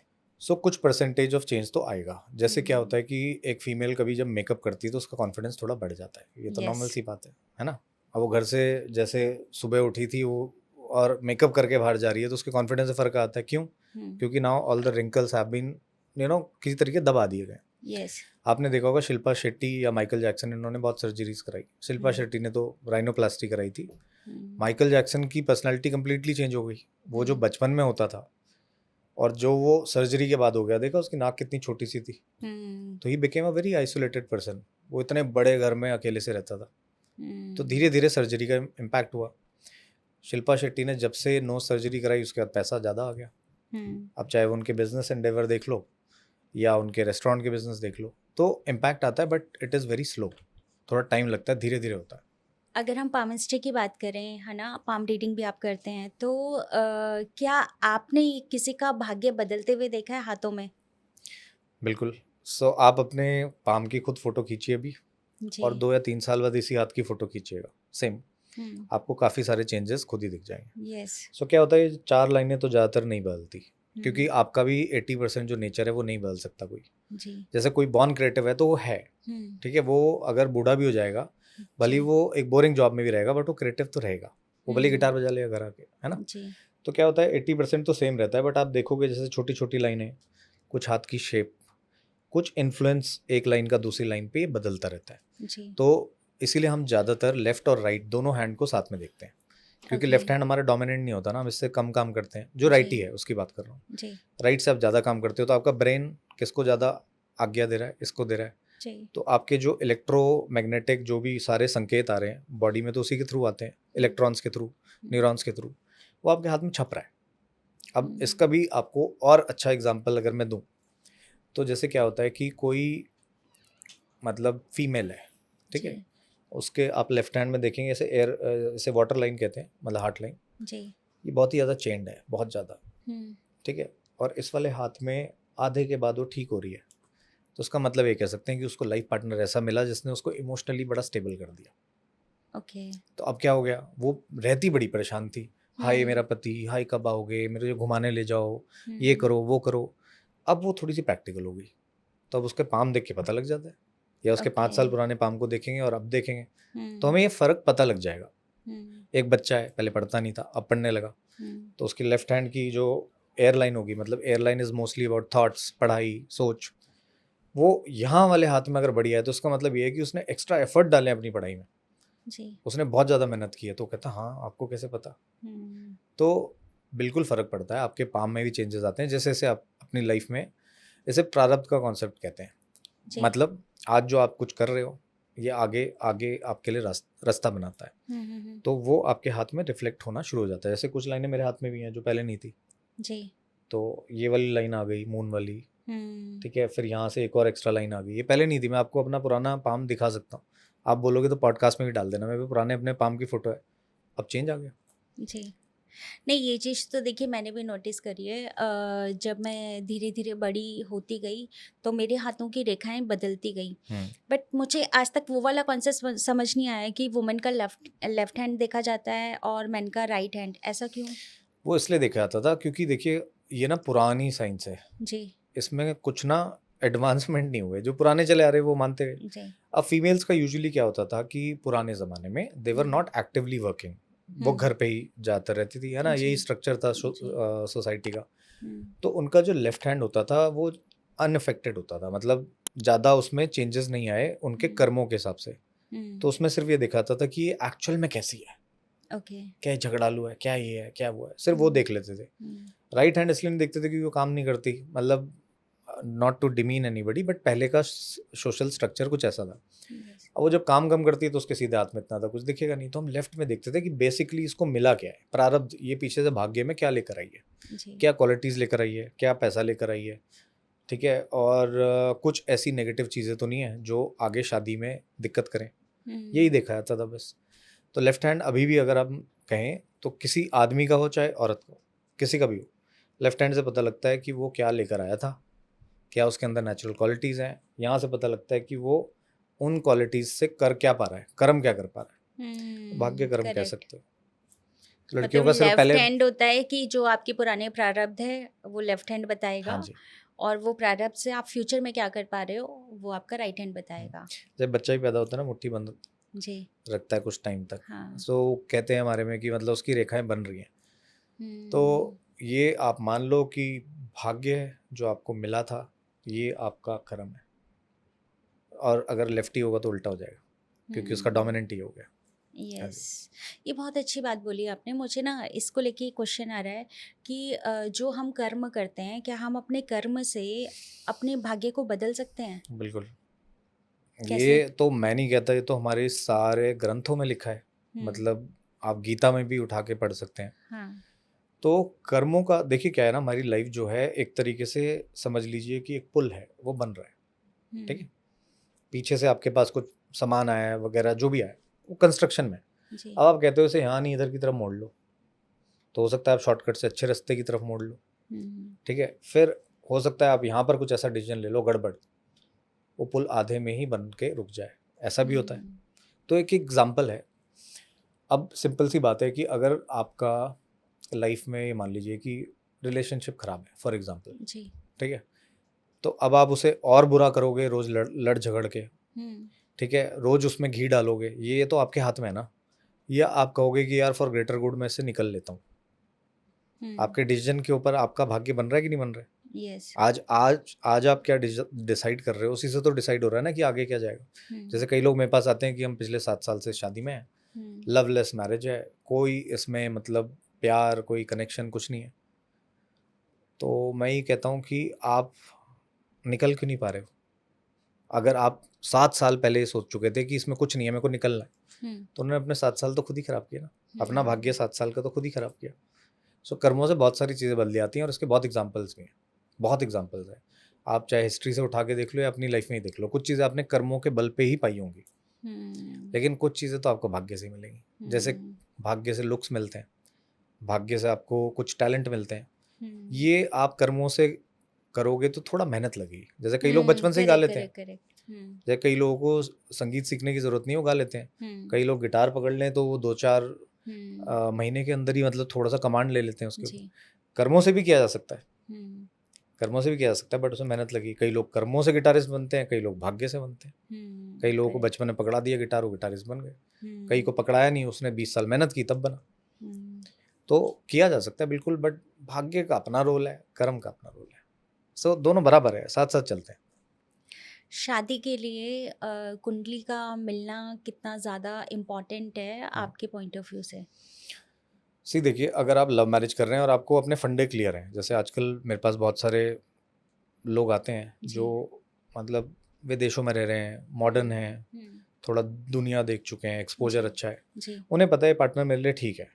सो कुछ परसेंटेज ऑफ चेंज तो आएगा। जैसे क्या हम्म। होता है कि एक फीमेल कभी जब मेकअप करती है तो उसका कॉन्फिडेंस थोड़ा बढ़ जाता है, ये तो नॉर्मल यस। सी बात है ना। अब वो घर से जैसे सुबह उठी थी वो और मेकअप करके बाहर जा रही है, तो उसके कॉन्फिडेंस से फर्क आता है। क्यों? क्योंकि now all the wrinkles have been किसी तरीके दबा दिए गए। यस। आपने देखा होगा शिल्पा शेट्टी या माइकल जैक्सन, इन्होंने बहुत सर्जरीज कराई। शिल्पा शेट्टी ने तो राइनोप्लास्टी कराई थी। माइकल जैक्सन की पर्सनालिटी कंप्लीटली चेंज हो गई। वो जो बचपन में होता था और जो वो सर्जरी के बाद हो गया, देखा उसकी नाक कितनी छोटी सी थी। तो he became a very isolated person. वो इतने बड़े घर में अकेले से रहता था। तो धीरे धीरे सर्जरी का इम्पैक्ट हुआ। शिल्पा शेट्टी ने जब से नो सर्जरी कराई उसके बाद पैसा ज़्यादा आ गया। अब चाहे वो उनके बिजनेस एंडेवर देख लो या उनके रेस्टोरेंट के बिजनेस देख लो, तो इम्पैक्ट आता है, but it is very slow, थोड़ा टाइम लगता है, धीरे धीरे होता है। अगर हम पामिस्ट्री की बात करें, है ना, पाम रीडिंग भी आप करते हैं, तो क्या आपने किसी का भाग्य बदलते हुए देखा है हाथों में? बिल्कुल। सो आप अपने पाम की खुद फोटो खींचिए अभी, जी। और 2 या 3 साल बाद इसी हाथ की फोटो खींचिएगा, सेम, आपको काफ़ी सारे चेंजेस खुद ही दिख जाएंगे। यस। सो क्या होता है, ये 4 लाइनें तो ज़्यादातर नहीं बदलती, क्योंकि आपका भी 80% जो नेचर है वो नहीं बदल सकता कोई। जी। जैसे कोई बॉर्न क्रिएटिव है तो वो है, ठीक है, वो अगर बूढ़ा भी हो जाएगा, भले ही वो एक बोरिंग जॉब में भी रहेगा, बट वो क्रिएटिव तो रहेगा। वो भले गिटार बजा लेगा घर आके, है ना। जी। तो क्या होता है 80% तो सेम रहता है, बट आप देखोगे जैसे छोटी छोटी लाइनें, कुछ हाथ की शेप, कुछ इन्फ्लुएंस एक लाइन का दूसरी लाइन पे बदलता रहता है। जी। तो इसीलिए हम ज़्यादातर लेफ्ट और राइट दोनों हैंड को साथ में देखते हैं, क्योंकि Okay. लेफ्ट हैंड हमारा डोमिनेंट नहीं होता ना, हम इससे कम काम करते हैं। जो राइट ही है उसकी बात कर रहा हूँ। जी। राइट से आप ज़्यादा काम करते हो, तो आपका ब्रेन किसको ज़्यादा आज्ञा दे रहा है, इसको दे रहा है। जी। तो आपके जो इलेक्ट्रोमैग्नेटिक जो भी सारे संकेत आ रहे हैं बॉडी में, तो उसी के थ्रू आते हैं, इलेक्ट्रॉन्स के थ्रू, न्यूरॉन्स के थ्रू, वो आपके हाथ में छप रहा है। अब इसका भी आपको और अच्छा एग्जांपल अगर मैं दूं, तो जैसे क्या होता है कि कोई मतलब फीमेल है, ठीक है, उसके आप लेफ्ट हैंड में देखेंगे ऐसे एयर, जैसे वाटर लाइन कहते हैं, मतलब हार्ट लाइन, जी। ये बहुत ही ज़्यादा चेंड है, बहुत ज़्यादा, ठीक है। और इस वाले हाथ में आधे के बाद वो ठीक हो रही है, तो उसका मतलब ये कह सकते हैं कि उसको लाइफ पार्टनर ऐसा मिला जिसने उसको इमोशनली बड़ा स्टेबल कर दिया। ओके। तो अब क्या हो गया, वो रहती बड़ी परेशान थी, हाय मेरा पति, हाय कब आओगे, मेरे घुमाने ले जाओ, ये करो वो करो। अब वो थोड़ी सी प्रैक्टिकल हो गई, तो अब उसके पाम देख के पता लग जाता है, या उसके 5 साल पुराने पाम को देखेंगे और अब देखेंगे, तो हमें ये फ़र्क पता लग जाएगा। एक बच्चा है, पहले पढ़ता नहीं था, अब पढ़ने लगा, तो उसकी लेफ्ट हैंड की जो एयरलाइन होगी, मतलब airline is mostly about thoughts, पढ़ाई, सोच, वो यहाँ वाले हाथ में अगर बढ़िया है, तो उसका मतलब ये है कि उसने एक्स्ट्रा एफर्ट डाले अपनी पढ़ाई में, जी। उसने बहुत ज़्यादा मेहनत की है। तो कहता हाँ, आपको कैसे पता। तो बिल्कुल फ़र्क पड़ता है, आपके पाम में भी चेंजेस आते हैं जैसे जैसे आप अपनी लाइफ में, इसे प्रारब्ध का कॉन्सेप्ट कहते हैं। मतलब आज जो आप कुछ कर रहे हो, ये आगे आगे आपके लिए रास्ता बनाता है, तो वो आपके हाथ में रिफ्लेक्ट होना शुरू हो जाता है। जैसे कुछ लाइनें मेरे हाथ में भी हैं जो पहले नहीं थी, जी। तो ये वाली लाइन आ गई, मून वाली, ठीक है, फिर यहाँ से एक और एक्स्ट्रा लाइन आ गई, ये पहले नहीं थी। मैं आपको अपना पुराना पाम दिखा सकता हूँ, आप बोलोगे तो पॉडकास्ट में भी डाल देना, मेरे पुराने अपने पाम की फ़ोटो है, अब चेंज आ गया। जी। नहीं, ये चीज़ तो देखिए मैंने भी नोटिस करी है। जब मैं धीरे धीरे बड़ी होती गई तो मेरे हाथों की रेखाएं बदलती गई, बट मुझे आज तक वो वाला कॉन्सेप्ट समझ नहीं आया कि वुमेन का लेफ्ट हैंड देखा जाता है और मैन का राइट हैंड, ऐसा क्यों? वो इसलिए देखा जाता था क्योंकि देखिए ये ना पुरानी साइंस है, जी। इसमें कुछ ना एडवांसमेंट नहीं हुए, जो पुराने चले आ रहे वो मानते गए। जी। अब फीमेल्स का यूजुअली क्या होता था कि पुराने ज़माने में दे वर नॉट एक्टिवली वर्किंग, वो घर पे ही ज़्यादातर रहती थी, है ना, यही जी। स्ट्रक्चर था जी। सोसाइटी का। हम्म, तो उनका जो लेफ्ट हैंड होता था वो अनअफेक्टेड होता था, मतलब ज़्यादा उसमें चेंजेस नहीं आए उनके हम्म, कर्मों के हिसाब से। हम्म, तो उसमें सिर्फ ये दिखाता था कि ये एक्चुअल में कैसी है, ओके। क्या ये झगड़ालू है, क्या ये है, क्या वो है, सिर्फ वो हम्म, देख लेते थे। हम्म, राइट हैंड इसलिए नहीं देखते थे क्योंकि वो काम नहीं करती, मतलब not to demean anybody, but पहले का सोशल स्ट्रक्चर कुछ ऐसा था। yes, अब वो जब काम कम करती है तो उसके सीधे हाथ में इतना था कुछ दिखेगा नहीं, तो हम लेफ्ट में देखते थे कि बेसिकली इसको मिला क्या है, प्रारब्ध ये पीछे से भाग्य में क्या लेकर आई है, जी। क्या क्वालिटीज़ लेकर आई है, क्या पैसा लेकर आई है, ठीक है, और कुछ ऐसी नेगेटिव चीज़ें तो नहीं है जो आगे शादी में दिक्कत करें, यही हम्म, देखा जाता था बस। तो लेफ्ट हैंड अभी भी अगर आप कहें तो किसी आदमी का हो चाहे औरत का हो, किसी का भी हो, लेफ्ट हैंड से पता लगता है कि वो क्या लेकर आया था, क्या उसके अंदर नेचुरल क्वालिटीज़ हैं, यहाँ से पता लगता है कि वो उन क्वालिटीज़ से कर क्या पा रहा है, कर्म क्या कर पा रहा है, भाग्य कर्म कह करेक्ट। सकते हो। तो लड़कियों मतलब का सिर्फ लेफ्ट पहले, हैंड होता है कि जो आपके पुराने प्रारब्ध है वो लेफ्ट हैंड हाँ बताएगा, जी, और वो प्रारब्ध से आप फ्यूचर में क्या कर पा रहे हो वो आपका राइट हैंड बताएगा। जब बच्चा ही पैदा होता है ना मुट्ठी बंद जी। रखता है कुछ टाइम तक, हाँ। सो कहते हैं हमारे में कि मतलब उसकी रेखाएं बन रही हैं। तो हम्म, ये आप मान लो कि भाग्य है जो आपको मिला था, ये आपका कर्म है, और अगर लेफ्टी होगा तो उल्टा हो जाएगा क्योंकि उसका हम्म, डोमिनेंट ही हो गया। हाँ यस। जी, ये बहुत अच्छी बात बोली आपने। मुझे ना इसको लेके एक क्वेश्चन आ रहा है कि जो हम कर्म करते हैं क्या हम अपने कर्म से अपने भाग्य को बदल सकते हैं? बिल्कुल। कैसे? ये तो मैं नहीं कहता, ये तो हमारे सारे ग्रंथों में लिखा है, हम्म। मतलब आप गीता में भी उठा के पढ़ सकते हैं। हाँ। तो कर्मों का देखिए क्या है ना, हमारी लाइफ जो है एक तरीके से समझ लीजिए कि एक पुल है, वो बन रहा है, ठीक हम्म। है, पीछे से आपके पास कुछ सामान आया है वगैरह जो भी आया है, वो कंस्ट्रक्शन में है। जी। अब आप कहते हो इसे यहाँ नहीं इधर की तरफ मोड़ लो, तो हो सकता है आप शॉर्टकट से अच्छे रास्ते की तरफ मोड़ लो, हम्म। ठीक है, फिर हो सकता है आप यहाँ पर कुछ ऐसा डिसीजन ले लो गड़बड़, वो पुल आधे में ही बन के रुक जाए, ऐसा भी होता है। हम्म, तो एक एग्जाम्पल है। अब सिंपल सी बात है कि अगर आपका लाइफ में ये मान लीजिए कि रिलेशनशिप खराब है फॉर एग्जांपल, जी। ठीक है, तो अब आप उसे और बुरा करोगे रोज लड़ झगड़ के, हम्म। ठीक है, रोज उसमें घी डालोगे, ये तो आपके हाथ में है ना, या आप कहोगे कि यार फॉर ग्रेटर गुड मैं इससे निकल लेता हूँ। हम्म। आपके डिसीजन के ऊपर आपका भाग्य बन रहा है कि नहीं बन रहा है। यस। आज आज आज आप क्या डिसाइड कर रहे हो, उसी से तो डिसाइड हो रहा है ना कि आगे क्या जाएगा। हम्म। जैसे कई लोग मेरे पास आते हैं कि हम पिछले 7 साल से शादी में हैं, हम्म। लवलेस मैरिज है, कोई इसमें मतलब प्यार कोई कनेक्शन कुछ नहीं है, तो मैं ये कहता हूँ कि आप निकल क्यों नहीं पा रहे हो। अगर आप 7 साल पहले ये सोच चुके थे कि इसमें कुछ नहीं है मेरे को निकलना है, हम्म। तो उन्होंने अपने 7 साल तो खुद ही खराब किया ना, अपना भाग्य हम्म। 7 साल का तो खुद ही खराब किया। सो कर्मों से बहुत सारी चीज़ें बदली आती हैं और इसके बहुत एग्जाम्पल्स भी हैं, बहुत एग्जाम्पल्स हैं। आप चाहे हिस्ट्री से उठा के देख लो या अपनी लाइफ में ही देख लो, कुछ चीज़ें आपने कर्मों के बल पे ही पाई होंगी, हम्म। लेकिन कुछ चीज़ें तो आपको भाग्य से ही मिलेंगी। जैसे हम्म। भाग्य से लुक्स मिलते हैं, भाग्य से आपको कुछ टैलेंट मिलते हैं, हम्म। ये आप कर्मों से करोगे तो थोड़ा मेहनत लगेगी। जैसे कई लोग बचपन से ही गा करेक्ट, लेते हैं, करेक्ट, करेक्ट। हम्म। जैसे कई लोगों को संगीत सीखने की ज़रूरत नहीं, वो गा लेते हैं। हम्म। कई लोग गिटार पकड़ लें तो वो 2-4 हम्म। महीने के अंदर ही मतलब थोड़ा सा कमांड ले लेते हैं उसके ऊपर। जी। कर्मों से भी किया जा सकता है, हम्म। कर्मों से भी किया जा सकता है, बट उसमें मेहनत लगी। कई लोग कर्मों से गिटारिस्ट बनते हैं, कई लोग भाग्य से बनते हैं। कई लोगों को करेक्ट। बचपन में पकड़ा दिया गिटार, वो गिटारिस्ट बन गए। कई को हम्म। पकड़ाया नहीं, उसने 20 साल मेहनत की तब बना। हम्म। तो किया जा सकता है बिल्कुल, बट भाग्य का अपना रोल है, कर्म का अपना रोल है। सो दोनों बराबर है, साथ साथ चलते हैं। शादी के लिए कुंडली का मिलना कितना ज़्यादा इम्पोर्टेंट है आपके पॉइंट ऑफ व्यू से? सी देखिए, अगर आप लव मैरिज कर रहे हैं और आपको अपने फंडे क्लियर हैं, जैसे आजकल मेरे पास बहुत सारे लोग आते हैं जो जी। मतलब विदेशों में रह रहे हैं, मॉडर्न हैं, हम्म। थोड़ा दुनिया देख चुके हैं, एक्सपोजर जी। अच्छा है, जी। उन्हें पता है पार्टनर मेरे लिए ठीक है।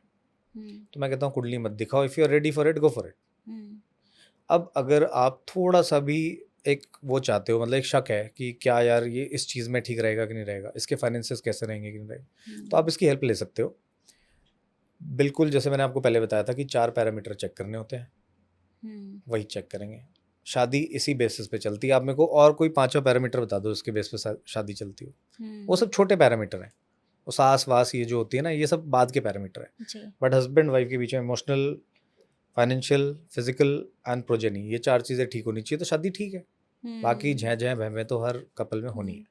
हम्म। तो मैं कहता हूँ कुंडली मत दिखाओ, if you are ready for it go for it. Hmm. अब अगर आप थोड़ा सा भी एक वो चाहते हो, मतलब एक शक है कि क्या यार ये इस चीज़ में ठीक रहेगा कि नहीं रहेगा, इसके फाइनेंसेस कैसे रहेंगे कि नहीं रहेंगे, तो आप इसकी हेल्प ले सकते हो। बिल्कुल, जैसे मैंने आपको पहले बताया था कि 4 पैरामीटर चेक करने होते हैं, हम्म। वही चेक करेंगे। शादी इसी बेसिस पे चलती है। आप मेरे को और कोई 5वां पैरामीटर बता दो इसके बेस पे शादी चलती हो। वो सब छोटे पैरामीटर हैं। वो सास-वास ये जो होती है ना, ये सब बाद के पैरामीटर हैं। जी। बट हस्बैंड वाइफ के बीच में emotional, financial, physical and progeny, ये 4 चीज़ें ठीक होनी चाहिए तो शादी ठीक है। बाकी हम्म। झै-झै भै-भै तो हर कपल में होनी हम्म। है।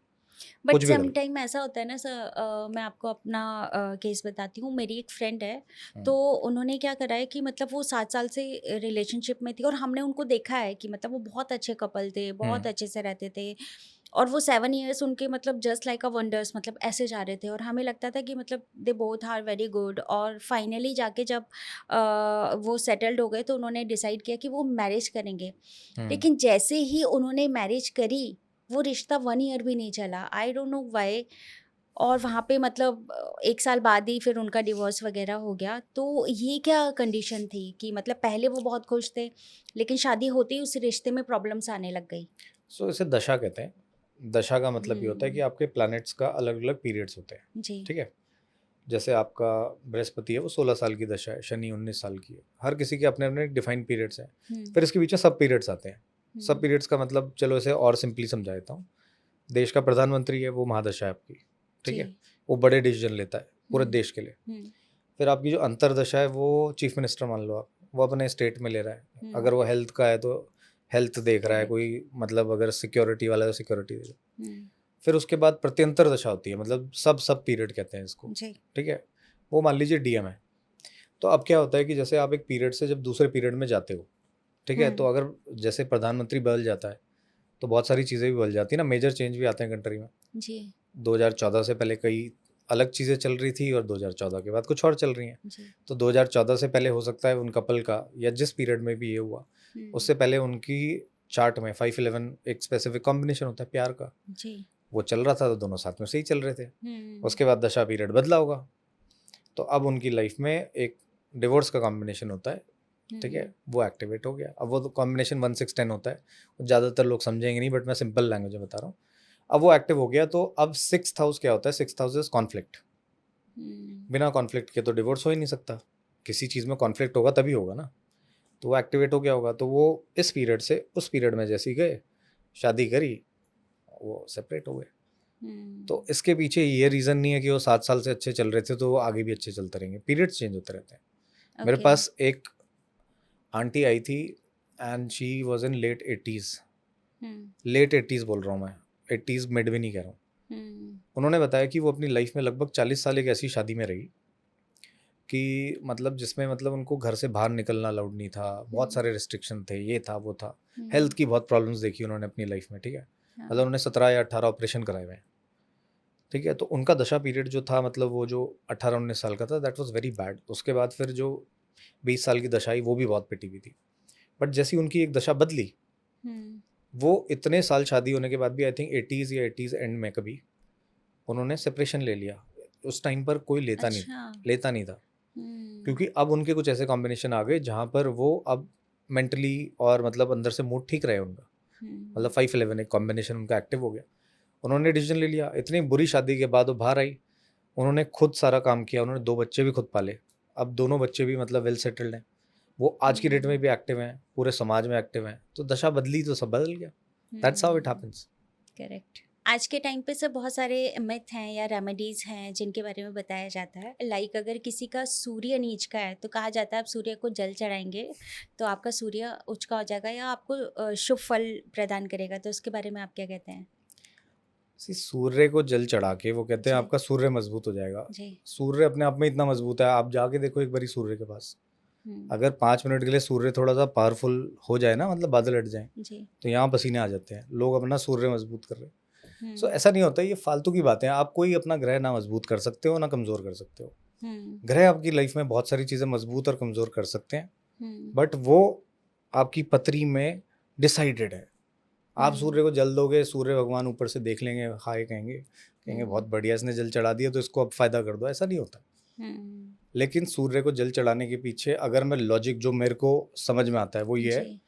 बट कुछ भी सम करो। टाइम ऐसा होता है ना सर, मैं आपको अपना केस बताती हूँ। मेरी एक फ्रेंड है, हम्म, तो उन्होंने क्या करा है कि मतलब वो 7 साल से रिलेशनशिप में थी और हमने उनको देखा है कि मतलब वो बहुत अच्छे कपल थे, बहुत हम्म, अच्छे से रहते थे। और वो 7 years उनके मतलब जस्ट लाइक अ वंडर्स, मतलब ऐसे जा रहे थे और हमें लगता था कि मतलब they both are very good. और फाइनली जाके जब वो सेटल्ड हो गए तो उन्होंने डिसाइड किया कि वो मैरिज करेंगे। हम्म। लेकिन जैसे ही उन्होंने मैरिज करी, वो रिश्ता 1 year भी नहीं चला। I don't know why. और वहाँ पे मतलब 1 साल बाद ही फिर उनका डिवोर्स वगैरह हो गया। तो ये क्या कंडीशन थी कि मतलब पहले वो बहुत खुश थे, लेकिन शादी होते ही उस रिश्ते में प्रॉब्लम्स आने लग गई? सो इसे दशा कहते हैं। दशा का मतलब ये होता है कि हम्म। आपके प्लैनेट्स का अलग अलग पीरियड्स होते हैं। जी। ठीक है। जैसे आपका बृहस्पति है वो 16 साल की दशा है, शनि 19 साल की है। हर किसी के अपने अपने डिफाइंड पीरियड्स हैं। हम्म। फिर इसके पीछे सब पीरियड्स आते हैं। सब हम्म। पीरियड्स का मतलब चलो इसे और सिंपली समझा देता हूँ। देश का प्रधानमंत्री है वो महादशा है आपकी। ठीक जी। है। वो बड़े डिसीजन लेता है पूरे हम्म। देश के लिए। हम्म। फिर आपकी जो अंतरदशा है वो चीफ मिनिस्टर मान लो आप, वो अपने स्टेट में ले रहा है। हम्म। अगर वो हेल्थ का है तो हेल्थ देख रहा है करेक्ट। कोई, मतलब अगर सिक्योरिटी वाला है तो सिक्योरिटी दे। हम्म। फिर उसके बाद प्रत्यंतर दशा होती है, मतलब सब पीरियड कहते हैं इसको। जी। ठीक है। वो मान लीजिए डीएम है। तो अब क्या होता है कि जैसे आप एक पीरियड से जब दूसरे पीरियड में जाते हो, ठीक है, तो हम्म। अगर जैसे प्रधानमंत्री बदल जाता है तो बहुत सारी चीज़ें भी बदल जाती है ना, मेजर चेंज भी आते हैं कंट्री में। जी। 2014 से पहले कई अलग चीज़ें चल रही थी और 2014 के बाद कुछ और चल रही हैं। जी। तो 2014 से पहले हो सकता है उन कपल का, या जिस पीरियड में भी ये हुआ हम्म। उससे पहले उनकी चार्ट में 511 एक स्पेसिफिक कॉम्बिनेशन होता है प्यार का, जी। वो चल रहा था तो दोनों साथ में सही चल रहे थे। हम्म। उसके बाद दशा पीरियड बदला होगा, तो अब उनकी लाइफ में एक डिवोर्स का कॉम्बिनेशन होता है। ठीक है। हम्म। वो एक्टिवेट हो गया। अब वो तो कॉम्बिनेशन 1 6 10 होता है, ज़्यादातर लोग समझेंगे नहीं बट मैं सिंपल लैंग्वेज में बता रहा हूँ। अब वो एक्टिव हो गया तो अब 6th हाउस क्या होता है, 6th हाउस इज कॉन्फ्लिक्ट। हम्म। बिना कॉन्फ्लिक्ट के तो डिवोर्स हो ही नहीं सकता। किसी चीज़ में कॉन्फ्लिक्ट होगा तभी होगा ना। तो वो एक्टिवेट हो गया होगा, तो वो इस पीरियड से उस पीरियड में जैसे ही गए, शादी करी, वो सेपरेट हो गए। तो इसके पीछे ये रीज़न नहीं है कि वो 7 साल से अच्छे चल रहे थे तो वो आगे भी अच्छे चलते रहेंगे, पीरियड्स चेंज होते रहते हैं। मेरे ओके। पास एक आंटी आई थी and she was in late 80s। Hmm. Late 80s बोल रहा हूँ मैं, 80s मिड भी नहीं कह रहा हूँ। हम्म। उन्होंने बताया कि वो अपनी लाइफ में लगभग 40 साल एक ऐसी शादी में रही कि मतलब जिसमें मतलब उनको घर से बाहर निकलना अलाउड नहीं था, बहुत हम्म। सारे रिस्ट्रिक्शन थे, ये था वो था। हेल्थ हम्म। की बहुत प्रॉब्लम्स देखी उन्होंने अपनी लाइफ में। ठीक है। मतलब हाँ। उन्होंने 17 या 18 ऑपरेशन कराए हुए हैं। ठीक है। तो उनका दशा पीरियड जो था, मतलब वो जो 18 19 साल का था, दैट वाज वेरी बैड। उसके बाद फिर जो 20 साल की दशा आई वो भी बहुत पिटी हुई थी। बट जैसी उनकी एक दशा बदली, हम्म। वो इतने साल शादी होने के बाद भी आई थिंक 80s या 80s एंड में कभी उन्होंने सेपरेशन ले लिया। उस टाइम पर कोई अच्छा। लेता नहीं था। हम्म। क्योंकि अब उनके कुछ ऐसे कॉम्बिनेशन आ गए जहाँ पर वो अब मेंटली और मतलब अंदर से मूड ठीक रहे उनका। मतलब हम्म। 511 एक कॉम्बिनेशन उनका एक्टिव हो गया। उन्होंने डिसीजन ले लिया। इतनी बुरी शादी के बाद वो बाहर आई, उन्होंने खुद सारा काम किया, उन्होंने 2 बच्चे भी खुद पाले। अब दोनों बच्चे भी मतलब वेल सेटल्ड हैं। वो आज की डेट में हम्म। भी एक्टिव हैं, पूरे समाज में एक्टिव हैं। तो दशा बदली तो सब बदल गया। That's how it happens. Correct. आज के टाइम पे सब बहुत सारे मिथ हैं या रेमेडीज हैं जिनके बारे में बताया जाता है। लाइक अगर किसी का सूर्य नीच का है तो कहा जाता है आप सूर्य को जल चढ़ाएंगे तो आपका सूर्य उच का हो जाएगा या आपको शुभ फल प्रदान करेगा। तो उसके बारे में आप क्या कहते हैं? सूर्य को जल चढ़ा के वो कहते हैं जी। आपका सूर्य मजबूत हो जाएगा। जी। सूर्य अपने आप में इतना मजबूत है, आप जाके देखो एक बारी सूर्य के पास। हम्म। अगर 5 मिनट के लिए सूर्य थोड़ा सा पावरफुल हो जाए ना, मतलब बादल हट जाए, जी। तो यहाँ पसीने आ जाते हैं, लोग अपना सूर्य मजबूत कर रहे हैं। सो हम्म। ऐसा नहीं होता, ये फालतू की बातें हैं। आप कोई अपना ग्रह ना मजबूत कर सकते हो ना कमज़ोर कर सकते हो। हम्म। ग्रह आपकी लाइफ में बहुत सारी चीज़ें मजबूत और कमज़ोर कर सकते हैं, हम्म। बट वो आपकी पतरी में डिसाइडेड है। आप हम्म। सूर्य को जल दोगे, सूर्य भगवान ऊपर से देख लेंगे, हाय कहेंगे, कहेंगे हम्म। बहुत बढ़िया इसने जल चढ़ा दिया तो इसको अब फ़ायदा कर दो। ऐसा नहीं होता। हम्म। लेकिन सूर्य को जल चढ़ाने के पीछे अगर मैं लॉजिक जो मेरे को समझ में आता है वो ये है जी।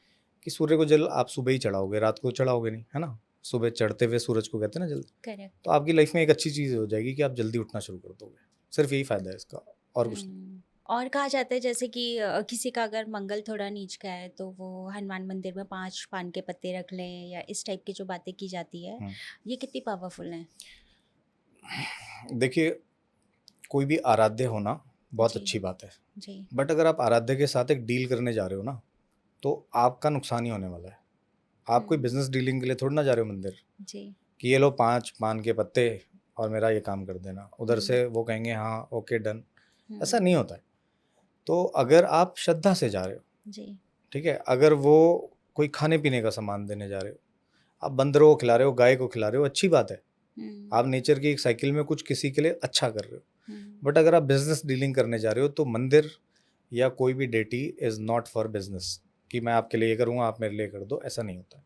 कि सूर्य को जल आप सुबह ही चढ़ाओगे, रात को चढ़ाओगे नहीं, है ना। सुबह चढ़ते हुए सूरज को कहते हैं ना जल। करेक्ट। तो आपकी लाइफ में एक अच्छी चीज़ हो जाएगी कि आप जल्दी उठना शुरू कर दोगे। सिर्फ यही फ़ायदा है इसका, और कुछ नहीं। और कहा जाता है जैसे कि किसी का अगर मंगल थोड़ा नीच का है तो वो हनुमान मंदिर में 5 पान के पत्ते रख लें या इस टाइप की जो बातें की जाती है, ये कितनी पावरफुल हैं? देखिए, कोई भी आराध्य होना बहुत जी। अच्छी बात है, जी। बट अगर आप आराध्य के साथ एक डील करने जा रहे हो ना, तो आपका नुकसान ही होने वाला है। आप कोई हम्म। बिजनेस डीलिंग के लिए थोड़ी ना जा रहे हो मंदिर। जी। कि ये लो 5 पान के पत्ते और मेरा ये काम कर देना, उधर से वो कहेंगे हाँ ओके डन, ऐसा नहीं होता है। तो अगर आप श्रद्धा से जा रहे हो, जी। ठीक है, अगर वो कोई खाने पीने का सामान देने जा रहे हो, आप बंदरों को खिला रहे हो, गाय को खिला रहे हो, अच्छी बात है, आप नेचर की एक साइकिल में कुछ किसी के लिए अच्छा कर रहे हो। बट अगर आप बिजनेस डीलिंग करने जा रहे हो तो मंदिर या कोई भी deity is not for business कि मैं आपके लिए ये करूँगा आप मेरे लिए कर दो, ऐसा नहीं होता है।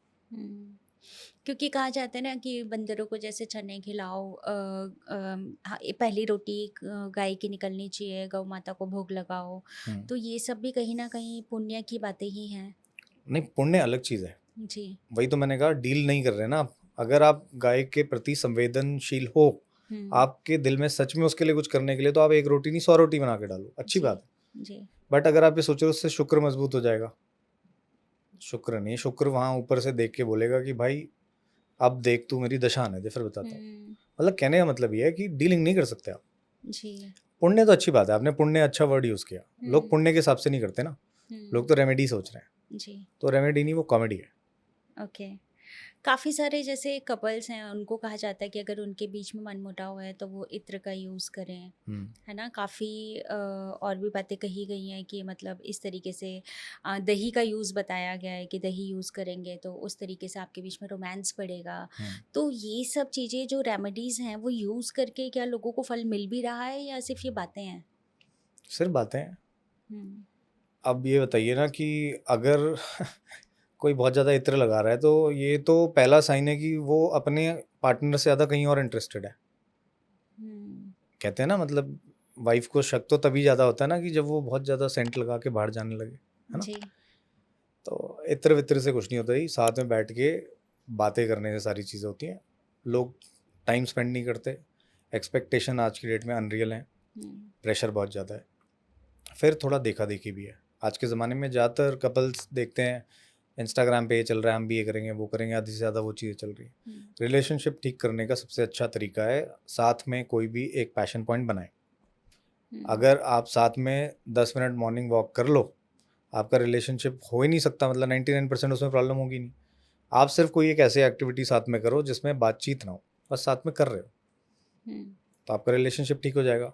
क्योंकि कहा जाता है ना कि बंदरों को जैसे चने खिलाओ, हाँ, ये पहली रोटी गाय की निकलनी चाहिए, गौ माता को भोग लगाओ, तो ये सब भी कहीं ना कहीं पुण्य की बातें ही हैं। नहीं, पुण्य अलग चीज़ है, जी। वही तो मैंने कहा, डील नहीं कर रहे ना आप। अगर आप गाय के प्रति संवेदनशील हो, आपके दिल में सच में उसके लिए कुछ करने के लिए, तो आप एक रोटी नहीं 100 रोटी बना के डालो, अच्छी जी, बात जी। है। बट अगर आप ये सोचो उससे शुक्र मजबूत हो जाएगा, शुक्र नहीं, शुक्र वहाँ ऊपर से देख के बोलेगा कि भाई अब देख तू मेरी दशा आने दे, फिर बताता हूँ। मतलब कहने का मतलब ये है कि डीलिंग नहीं कर सकते आप। जी। पुण्य तो अच्छी बात है, आपने पुण्य अच्छा वर्ड यूज़ किया। लोग पुण्य के हिसाब से नहीं करते ना, लोग तो रेमेडी सोच रहे हैं। जी। तो रेमेडी नहीं, वो कॉमेडी है। ओके। काफ़ी सारे जैसे कपल्स हैं, उनको कहा जाता है कि अगर उनके बीच में मनमुटाव है तो वो इत्र का यूज़ करें, है ना। काफ़ी और भी बातें कही गई हैं कि मतलब इस तरीके से दही का यूज़ बताया गया है कि दही यूज़ करेंगे तो उस तरीके से आपके बीच में रोमांस बढ़ेगा। तो ये सब चीज़ें जो रेमेडीज़ हैं वो यूज़ करके क्या लोगों को फल मिल भी रहा है या सिर्फ ये बातें हैं? सिर्फ बातें हैं। हम्म। अब ये बताइए ना कि अगर कोई बहुत ज़्यादा इत्र लगा रहा है तो ये तो पहला साइन है कि वो अपने पार्टनर से ज़्यादा कहीं और इंटरेस्टेड है। कहते हैं ना, मतलब वाइफ को शक तो तभी ज़्यादा होता है ना कि जब वो बहुत ज़्यादा सेंट लगा के बाहर जाने लगे, है ना। जी। तो इत्र वित्र से कुछ नहीं होता ही, साथ में बैठ के बातें करने से सारी चीज़ें होती हैं। लोग टाइम स्पेंड नहीं करते, एक्सपेक्टेशन आज की डेट में अनरियल है, प्रेशर बहुत ज़्यादा है, फिर थोड़ा देखा देखी भी है। आज के ज़माने में ज़्यादातर कपल्स देखते हैं इंस्टाग्राम पे ये चल रहा है, हम भी ये करेंगे वो करेंगे, आधी से ज़्यादा वो चीज़ें चल रही हैं। रिलेशनशिप ठीक करने का सबसे अच्छा तरीका है साथ में कोई भी एक पैशन पॉइंट बनाए। अगर आप साथ में 10 मिनट मॉर्निंग वॉक कर लो, आपका रिलेशनशिप हो ही नहीं सकता, मतलब 99% उसमें प्रॉब्लम होगी नहीं। आप सिर्फ कोई एक ऐसी एक्टिविटी साथ में करो जिसमें बातचीत ना हो, बस साथ में कर रहे हो, तो आपका रिलेशनशिप ठीक हो जाएगा।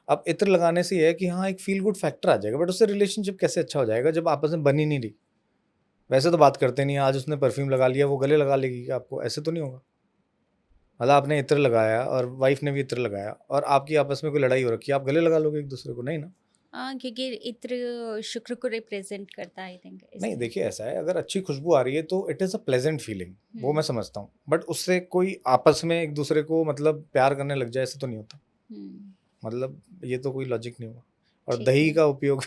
अब इत्र लगाने से ये है कि हाँ एक फील गुड फैक्टर आ जाएगा, बट उससे रिलेशनशिप कैसे अच्छा हो जाएगा जब आपस में बन ही नहीं रही। वैसे तो बात करते नहीं, आज उसने परफ्यूम लगा लिया वो गले लगा लेगी आपको, ऐसे तो नहीं होगा। मतलब आपने इत्र लगाया और वाइफ ने भी इत्र लगाया और आपकी आपस में कोई लड़ाई हो रखी है, आप गले लगा लोगे एक दूसरे को? नहीं ना। हाँ, क्योंकि इत्र शुक्र को रिप्रेजेंट करता है, आई थिंक। नहीं, देखिए ऐसा है, अगर अच्छी खुशबू आ रही है तो it is a pleasant feeling, वो मैं समझता हूँ, बट उससे कोई आपस में एक दूसरे को मतलब प्यार करने लग जाए, ऐसे तो नहीं होता। मतलब ये तो कोई लॉजिक नहीं हुआ। और ठीक दही है। का उपयोग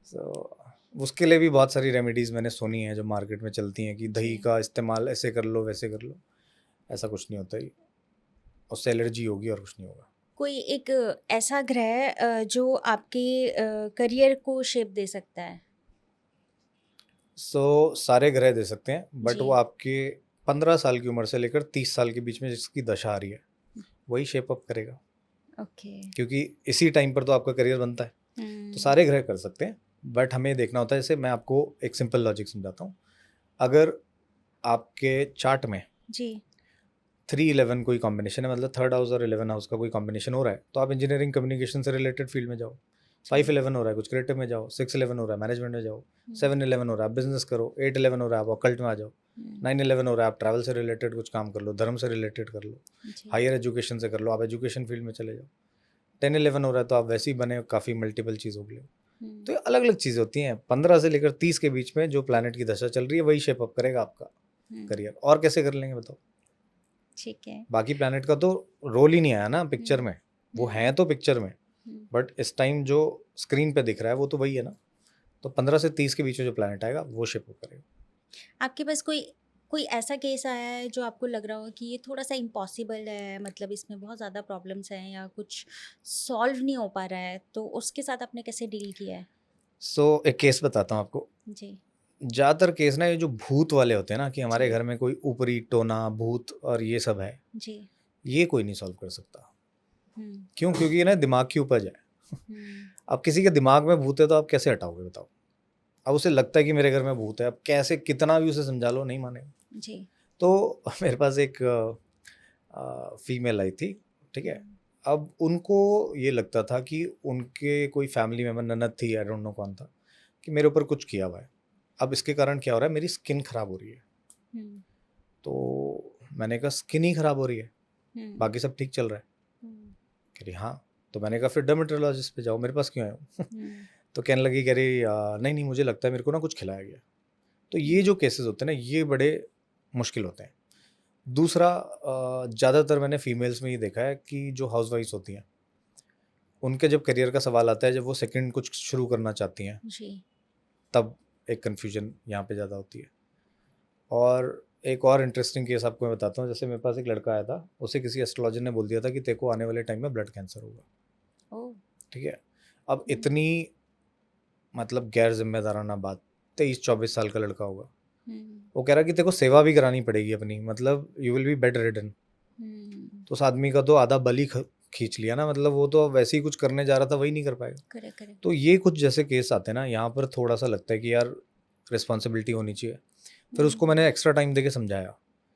so, उसके लिए भी बहुत सारी रेमेडीज़ मैंने सुनी हैं जो मार्केट में चलती हैं कि दही का इस्तेमाल ऐसे कर लो वैसे कर लो, ऐसा कुछ नहीं होता ही, उससे एलर्जी होगी और कुछ नहीं होगा। कोई एक ऐसा ग्रह जो आपके करियर को शेप दे सकता है? सारे ग्रह दे सकते हैं, बट जी। वो आपके 15 साल की उम्र से लेकर 30 साल के बीच में जिसकी दशा आ रही है वही शेप अप करेगा, ओके। क्योंकि इसी टाइम पर तो आपका करियर बनता है। तो सारे ग्रह कर सकते हैं, बट हमें देखना होता है। जैसे मैं आपको एक सिंपल लॉजिक समझाता हूँ। अगर आपके चार्ट में जी। 3-11 कोई कॉम्बिनेशन है, मतलब 3rd हाउस और 11 हाउस का कोई कॉम्बिनेशन हो रहा है, तो आप इंजीनियरिंग कम्युनिकेशन से रिलेटेड फील्ड में जाओ। 5-11 हो रहा है कुछ क्रिएटिव में जाओ, 6-11 हो रहा है मैनेजमेंट में जाओ, 7-11 हो रहा है बिजनेस करो, 8-11 हो रहा है आप ऑकल्ट में आ जाओ, 9-11 हो रहा है आप ट्रैवल से रिलेटेड कुछ काम कर लो, धर्म से रिलेटेड कर लो, हायर एजुकेशन से कर लो, आप एजुकेशन फील्ड में चले जाओ। 10-11 हो रहा है तो आप वैसे ही बने काफ़ी मल्टीपल चीज़ों के लिए। तो ये अलग अलग चीज़ें होती हैं। 15 से लेकर 30 के बीच में जो प्लैनेट की दशा चल रही है वही शेप अप करेगा आपका करियर। और कैसे कर लेंगे बताओ? ठीक है। बाकी प्लैनेट का तो रोल ही नहीं आया ना पिक्चर में, वो हैं तो पिक्चर में, बट इस टाइम जो स्क्रीन पे दिख रहा है वो तो वही है ना। तो 15 से 30 के बीच में जो प्लैनेट आएगा वो शेप अप करेगा। आपके पास कोई कोई ऐसा केस आया है जो आपको लग रहा हो कि ये थोड़ा सा इम्पॉसिबल है, मतलब इसमें बहुत ज़्यादा प्रॉब्लम्स हैं या कुछ सॉल्व नहीं हो पा रहा है, तो उसके साथ आपने कैसे डील किया है? एक केस बताता हूँ आपको। जी। ज़्यादातर केस ना ये जो भूत वाले होते हैं ना, कि हमारे जी। घर में कोई ऊपरी टोना भूत और ये सब है, जी। ये कोई नहीं सॉल्व कर सकता। हम्म। क्यों? क्योंकि ये ना दिमाग की उपज है। हम्म। अब किसी के दिमाग में भूत है तो आप कैसे हटाओगे बताओ? अब उसे लगता है कि मेरे घर में भूत है, अब कैसे कितना भी उसे समझा लो नहीं मानेगा। जी। तो मेरे पास एक फीमेल आई थी, ठीक है। अब उनको ये लगता था कि उनके कोई फैमिली मेम्बर, ननद थी, आई डोंट नो कौन था, कि मेरे ऊपर कुछ किया हुआ है। अब इसके कारण क्या हो रहा है, मेरी स्किन खराब हो रही है। हम्म, तो मैंने कहा स्किन ही खराब हो रही है, हम्म, बाकी सब ठीक चल रहा है। हम्म, कह रही हाँ। तो मैंने कहा फिर डर्मेटोलॉजिस्ट पे जाओ, मेरे पास क्यों आए हो? हम्म, तो कहने लगी, कह रही नहीं नहीं, मुझे लगता है मेरे को ना कुछ खिलाया गया। तो ये जो केसेस होते हैं ना, ये बड़े मुश्किल होते हैं। दूसरा, ज़्यादातर मैंने फीमेल्स में ये देखा है कि जो हाउस वाइफ्स होती हैं, उनके जब करियर का सवाल आता है, जब वो सेकंड कुछ शुरू करना चाहती हैं, जी, तब एक कन्फ्यूजन यहाँ पे ज़्यादा होती है। और एक और इंटरेस्टिंग केस आपको मैं बताता हूँ। जैसे मेरे पास एक लड़का आया था, उसे किसी एस्ट्रोलॉजर ने बोल दिया था कि तेरे को आने वाले टाइम में ब्लड कैंसर होगा, ओ, ठीक है। अब इतनी मतलब गैर जिम्मेदाराना बात, 23-24 साल का लड़का होगा, हम्म, वो कह रहा कि तेरे को सेवा भी करानी पड़ेगी अपनी, मतलब you will be bedridden. Hmm, तो उस आदमी का तो आधा बल ही खींच लिया ना, मतलब वो तो वैसे ही कुछ करने जा रहा था, वही नहीं कर पाएगा। करेक्ट, करेक्ट, तो ये कुछ जैसे केस आते हैं ना, यहाँ पर थोड़ा सा लगता है कि यार रिस्पॉन्सिबिलिटी होनी चाहिए। फिर उसको मैंने एक्स्ट्रा टाइम देके समझाया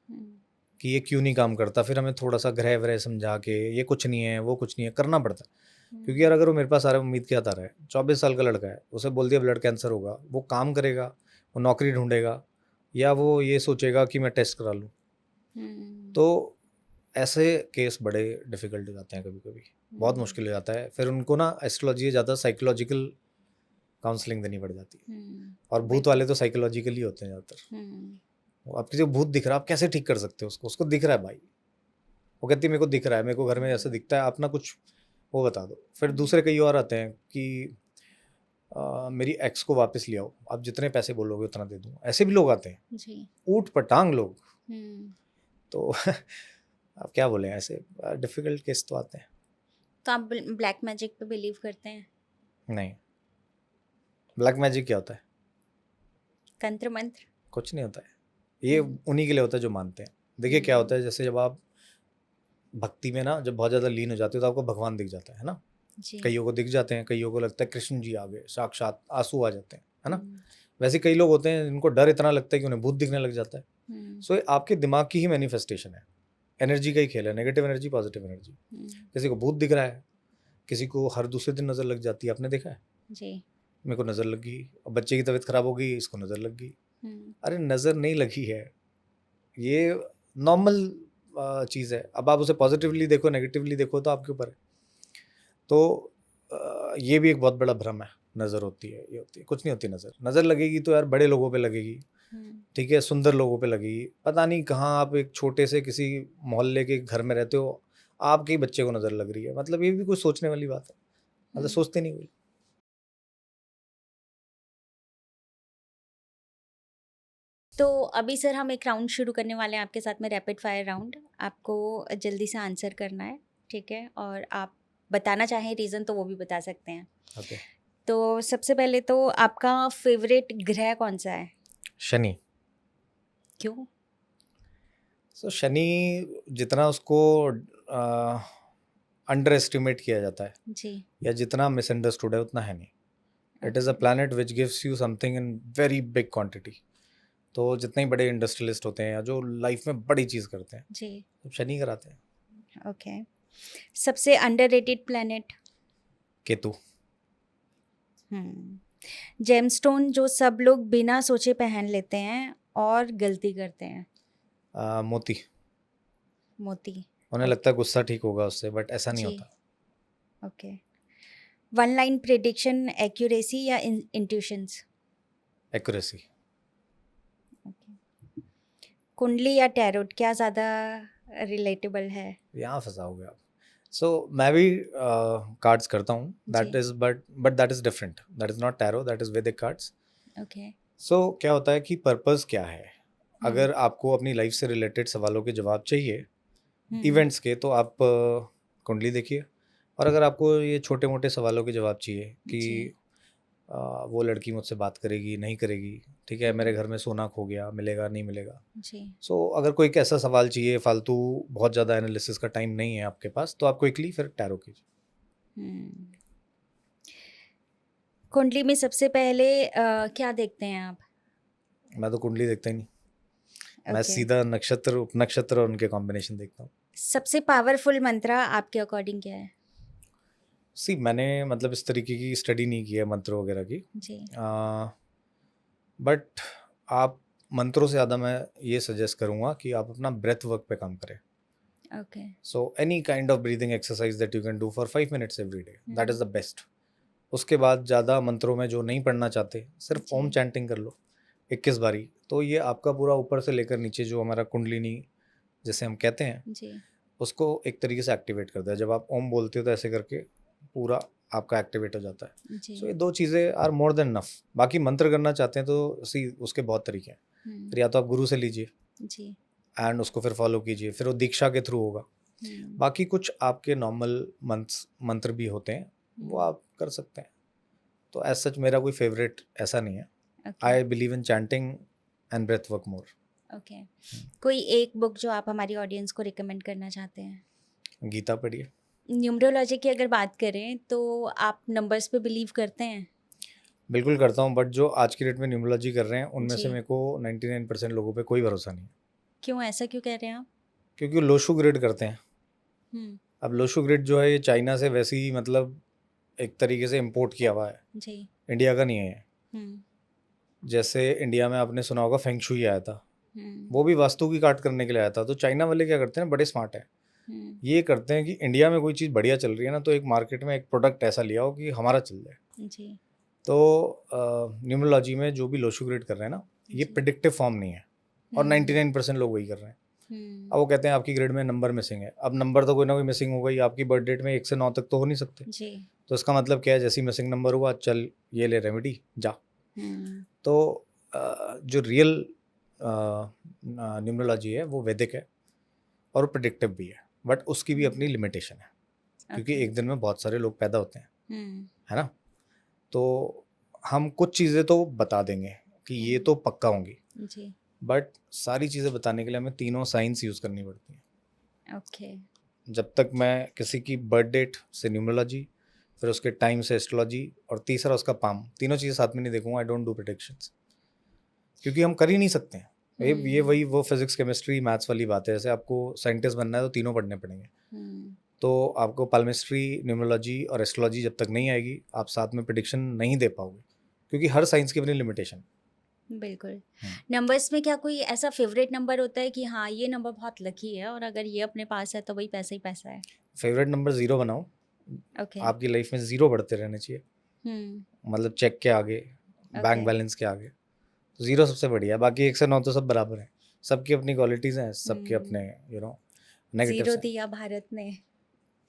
कि ये क्यों नहीं काम करता। फिर हमें थोड़ा सा ग्रह व्रह समझा के, ये कुछ नहीं है, वो कुछ नहीं है, करना पड़ता है। क्योंकि यार अगर वो मेरे पास आ रहा है, उम्मीद क्या रहा है, 24 साल का लड़का है, उसे बोल दिया ब्लड कैंसर होगा, वो काम करेगा, वो नौकरी ढूंढेगा, या वो ये सोचेगा कि मैं टेस्ट करा लूँ? तो ऐसे केस बड़े डिफिकल्ट हो जाते हैं, कभी कभी बहुत मुश्किल हो जाता है। फिर उनको ना एस्ट्रोलॉजी ज़्यादा साइकोलॉजिकल काउंसलिंग देनी पड़ जाती है। और भूत वाले तो साइकोलॉजिकल ही होते हैं ज़्यादातर। वो आप किसी को भूत दिख रहा है, आप कैसे ठीक कर सकते हो उसको? उसको दिख रहा है भाई, वो कहती है मेरे को दिख रहा है, मेरे को घर में ऐसा दिखता है, आप ना कुछ वो बता दो। फिर दूसरे कई और आते हैं कि मेरी एक्स को वापस ले आओ, आप जितने पैसे बोलोगे उतना दे दूँ। ऐसे भी लोग आते हैं, जी, ऊट पटांग लोग। हम्म। तो अब क्या बोले, ऐसे डिफिकल्ट केस तो आते हैं। तो आप ब्लैक मैजिक पे बिलीव करते हैं? नहीं, ब्लैक मैजिक क्या होता है? तंत्र मंत्र? कुछ नहीं होता है, ये उन्हीं के लिए होता है जो मानते हैं। देखिए क्या होता है, जैसे जब आप भक्ति में ना जब बहुत ज़्यादा लीन हो जाते हो, तो आपको भगवान दिख जाता है ना। जी, कईयों को दिख जाते हैं, कईयों को लगता है कृष्ण जी आ गए साक्षात, आंसू आ जाते हैं, है ना। हम्म, वैसे कई लोग होते हैं जिनको डर इतना लगता है कि उन्हें भूत दिखने लग जाता है। हम्म, सो ये आपके दिमाग की ही मैनिफेस्टेशन है, एनर्जी का ही खेल है, नेगेटिव एनर्जी पॉजिटिव एनर्जी। किसी को भूत दिख रहा है, किसी को हर दूसरे दिन नज़र लग जाती है, आपने देखा है। जी, मेरे को नज़र लगी, अब बच्चे की तबीयत खराब हो गई, इसको नज़र लग गई। हम्म, अरे नज़र नहीं लगी है, ये नॉर्मल चीज़ है। अब आप उसे पॉजिटिवली देखो, नेगेटिवली देखो, तो आपके ऊपर है। तो ये भी एक बहुत बड़ा भ्रम है। नज़र होती है, ये होती है, कुछ नहीं होती नज़र। नज़र लगेगी तो यार बड़े लोगों पे लगेगी, ठीक है, सुंदर लोगों पे लगेगी। पता नहीं कहाँ आप एक छोटे से किसी मोहल्ले के घर में रहते हो, आपके ही बच्चे को नज़र लग रही है, मतलब ये भी कुछ सोचने वाली बात है। मतलब सोचते नहीं कोई। तो अभी सर हम एक राउंड शुरू करने वाले हैं आपके साथ में, रैपिड फायर राउंड। आपको जल्दी से आंसर करना है, ठीक है? और आप बताना चाहें रीज़न तो वो भी बता सकते हैं। ओके। तो सबसे पहले तो आपका फेवरेट ग्रह कौन सा है? शनि। क्यों? सो शनि जितना उसको अंडर एस्टिमेट किया जाता है, जी, या जितना मिसअंडरस्टूड है, उतना है नहीं। It is a okay, planet which gives you something in very big quantity. तो जितने ही बड़े इंडस्ट्रियलिस्ट होते हैं, या जो लाइफ में बड़ी चीज़ करते हैं, जी, सब शनि कराते हैं। ओके। सबसे अंडररेटेड प्लैनेट? केतु। जेमस्टोन जो सब लोग बिना सोचे पहन लेते हैं और गलती करते हैं? मोती। मोती। उन्हें लगता ओके, है गुस्सा ठीक होगा उससे, बट ऐसा नहीं जी, होता। Okay. One line prediction accuracy या इंट्यूशंस? एक्यूरेसी। कुंडली या टैरोट, क्या ज़्यादा रिलेटेबल है? यहाँ फंसाओगे आप। सो मैं भी कार्ड्स करता हूँ, जी, that is but that is different, that is not tarot, that is Vedic cards. Okay, so क्या होता है कि पर्पस क्या है, हम्म, अगर आपको अपनी लाइफ से रिलेटेड सवालों के जवाब चाहिए, हम्म, इवेंट्स के, तो आप कुंडली देखिए। और अगर आपको ये छोटे मोटे सवालों के जवाब चाहिए जी, कि वो लड़की मुझसे बात करेगी नहीं करेगी, ठीक है, मेरे घर में सोना खो गया, मिलेगा नहीं मिलेगा। जी, सो अगर कोई एक ऐसा सवाल चाहिए, फालतू बहुत ज़्यादा एनालिसिस का टाइम नहीं है आपके पास, तो आप क्विकली फिर टैरो कीजिए। हम्म। कुंडली में सबसे पहले क्या देखते हैं आप? मैं तो कुंडली देखता ही नहीं। मैं Okay. सीधा नक्षत्र उपनक्षत्र और उनके कॉम्बिनेशन देखता हूँ। सबसे पावरफुल मंत्र आपके अकॉर्डिंग क्या है? मैंने मतलब इस तरीके की स्टडी नहीं की है मंत्र वगैरह की, जी। बट आप मंत्रों से ज़्यादा मैं ये सजेस्ट करूँगा कि आप अपना ब्रेथ वर्क पे काम करें। Okay. So any kind of breathing exercise that you can do for 5 minutes every day, that is the best. उसके बाद ज़्यादा मंत्रों में जो नहीं पढ़ना चाहते, सिर्फ ओम जी। चैंटिंग कर लो 21 बारी, तो ये आपका पूरा ऊपर से लेकर नीचे जो हमारा कुंडलिनी जैसे हम कहते हैं, जी। उसको एक तरीके से एक्टिवेट करता है। जब आप ओम बोलते हो तो ऐसे करके पूरा आपका एक्टिवेट हो जाता है। जी। सो ये 2 चीज़ें आर मोर देन इनफ। बाकी मंत्र करना चाहते हैं तो उसके बहुत तरीके हैं। फिर या तो आप गुरु से लीजिए जी। एंड उसको फिर फॉलो कीजिए, फिर वो दीक्षा के थ्रू होगा। बाकी कुछ आपके नॉर्मल मंत्र भी होते हैं, वो आप कर सकते हैं। तो एज सच मेरा कोई फेवरेट ऐसा नहीं है। I believe in chanting and breath work more. Okay. कोई एक बुक जो आप हमारी ऑडियंस को रिकमेंड करना चाहते हैं? गीता पढ़िए। न्यूमरोलॉजी की अगर बात करें तो आप नंबर्स पे बिलीव करते हैं? बिल्कुल करता हूँ, बट जो आज की डेट में न्यूमरोलॉजी कर रहे हैं उनमें से जी। मेरे को 99% लोगों पे कोई भरोसा नहीं है, क्यों, ऐसा क्यों कह रहे हैं आप? क्योंकि वो लोशु ग्रिड करते हैं। हम्म। अब लोशु ग्रिड जो है ये चाइना से वैसे ही मतलब एक तरीके से इम्पोर्ट किया हुआ है, जी। इंडिया का नहीं है ये। हम्म। जैसे इंडिया में आपने सुना होगा फेंग शुई आया था, हम्म। वो भी वास्तु की काट करने के लिए आया था। तो चाइना वाले क्या करते हैं, बड़े स्मार्ट है, हम्म। ये करते हैं कि इंडिया में कोई चीज़ बढ़िया चल रही है ना, तो एक मार्केट में एक प्रोडक्ट ऐसा लिया हो कि हमारा चल जाए। जी। तो न्यूमरोलॉजी में जो भी लोशु ग्रिड कर रहे हैं ना, ये जी। प्रिडिक्टिव फॉर्म नहीं है, और 99% लोग वही कर रहे हैं। अब वो कहते हैं आपकी ग्रिड में नंबर मिसिंग है। अब नंबर तो कोई ना कोई मिसिंग होगा ही, आपकी बर्थ डेट में 1 से 9 तक तो हो नहीं सकते। जी। तो इसका मतलब क्या है, जैसे ही मिसिंग नंबर हुआ चल ये ले रेमेडी जा। तो जो रियल न्यूमरोलॉजी है वो वैदिक है और प्रिडिक्टिव भी है, बट उसकी भी अपनी लिमिटेशन है, क्योंकि एक दिन में बहुत सारे लोग पैदा होते हैं, है ना। तो हम कुछ चीज़ें तो बता देंगे कि ये तो पक्का होंगी, जी। बट सारी चीज़ें बताने के लिए हमें तीनों साइंस यूज़ करनी पड़ती हैं। ओके। जब तक मैं किसी की बर्थ डेट से न्यूमरोलॉजी, फिर उसके टाइम से एस्ट्रोलॉजी, और तीसरा उसका पाम, तीनों चीज़ें साथ में नहीं देखूंगा, आई डोंट डू प्रेडिक्शंस, क्योंकि हम कर ही नहीं सकते हैं। ये वही वो फिजिक्स केमिस्ट्री मैथ्स वाली बात है। जैसे आपको साइंटिस्ट बनना है तो तीनों पढ़ने पड़ेंगे, तो आपको पाल्मिस्ट्री, न्यूमरोलॉजी और एस्ट्रोलॉजी जब तक नहीं आएगी आप साथ में प्रेडिक्शन नहीं दे पाओगे, क्योंकि हर साइंस की अपनी लिमिटेशन। बिल्कुल। नंबर्स में क्या कोई ऐसा फेवरेट नंबर होता है कि हाँ ये नंबर बहुत लकी है और अगर ये अपने पास है तो वही पैसा ही पैसा है? फेवरेट नंबर 0 बनाओ। ओके। आपकी लाइफ में 0 बढ़ते रहने चाहिए, मतलब चेक के आगे, बैंक बैलेंस के आगे, तो 0 सबसे बढ़िया है। बाकी 1 से 9 तो सब बराबर है, सबकी अपनी क्वालिटीज़ हैं, सबके अपने नेगेटिव्स जीरो हैं। दिया भारत ने।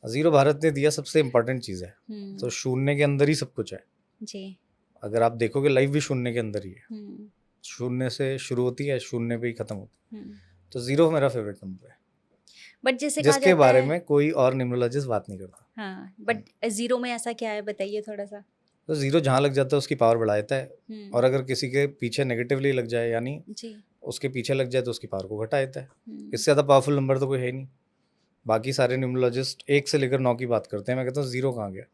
0 भारत ने दिया, सबसे इम्पोर्टेंट चीज़ है। तो शून्य के अंदर ही सब कुछ है। जी। अगर आप देखोगे लाइफ भी शून्य के अंदर ही है, शून्य से शुरू होती है, शून्य पे ही खत्म होती है। तो 0 मेरा फेवरेट नंबर है, बट जैसे कहा जिसके जाता बारे है, में कोई और न्यूमरोलॉजिस्ट बात नहीं करता। हाँ, बट जीरो में ऐसा क्या है, बताइए थोड़ा सा। तो 0 जहाँ लग जाता है उसकी पावर बढ़ा देता है, और अगर किसी के पीछे नेगेटिवली लग जाए, यानी जी। उसके पीछे लग जाए, तो उसकी पावर को घटा देता है। इससे ज़्यादा पावरफुल नंबर तो कोई है ही नहीं। बाकी सारे न्यूमरोलॉजिस्ट 1 से लेकर 9 की बात करते हैं, मैं कहता हूँ 0 कहाँ गया,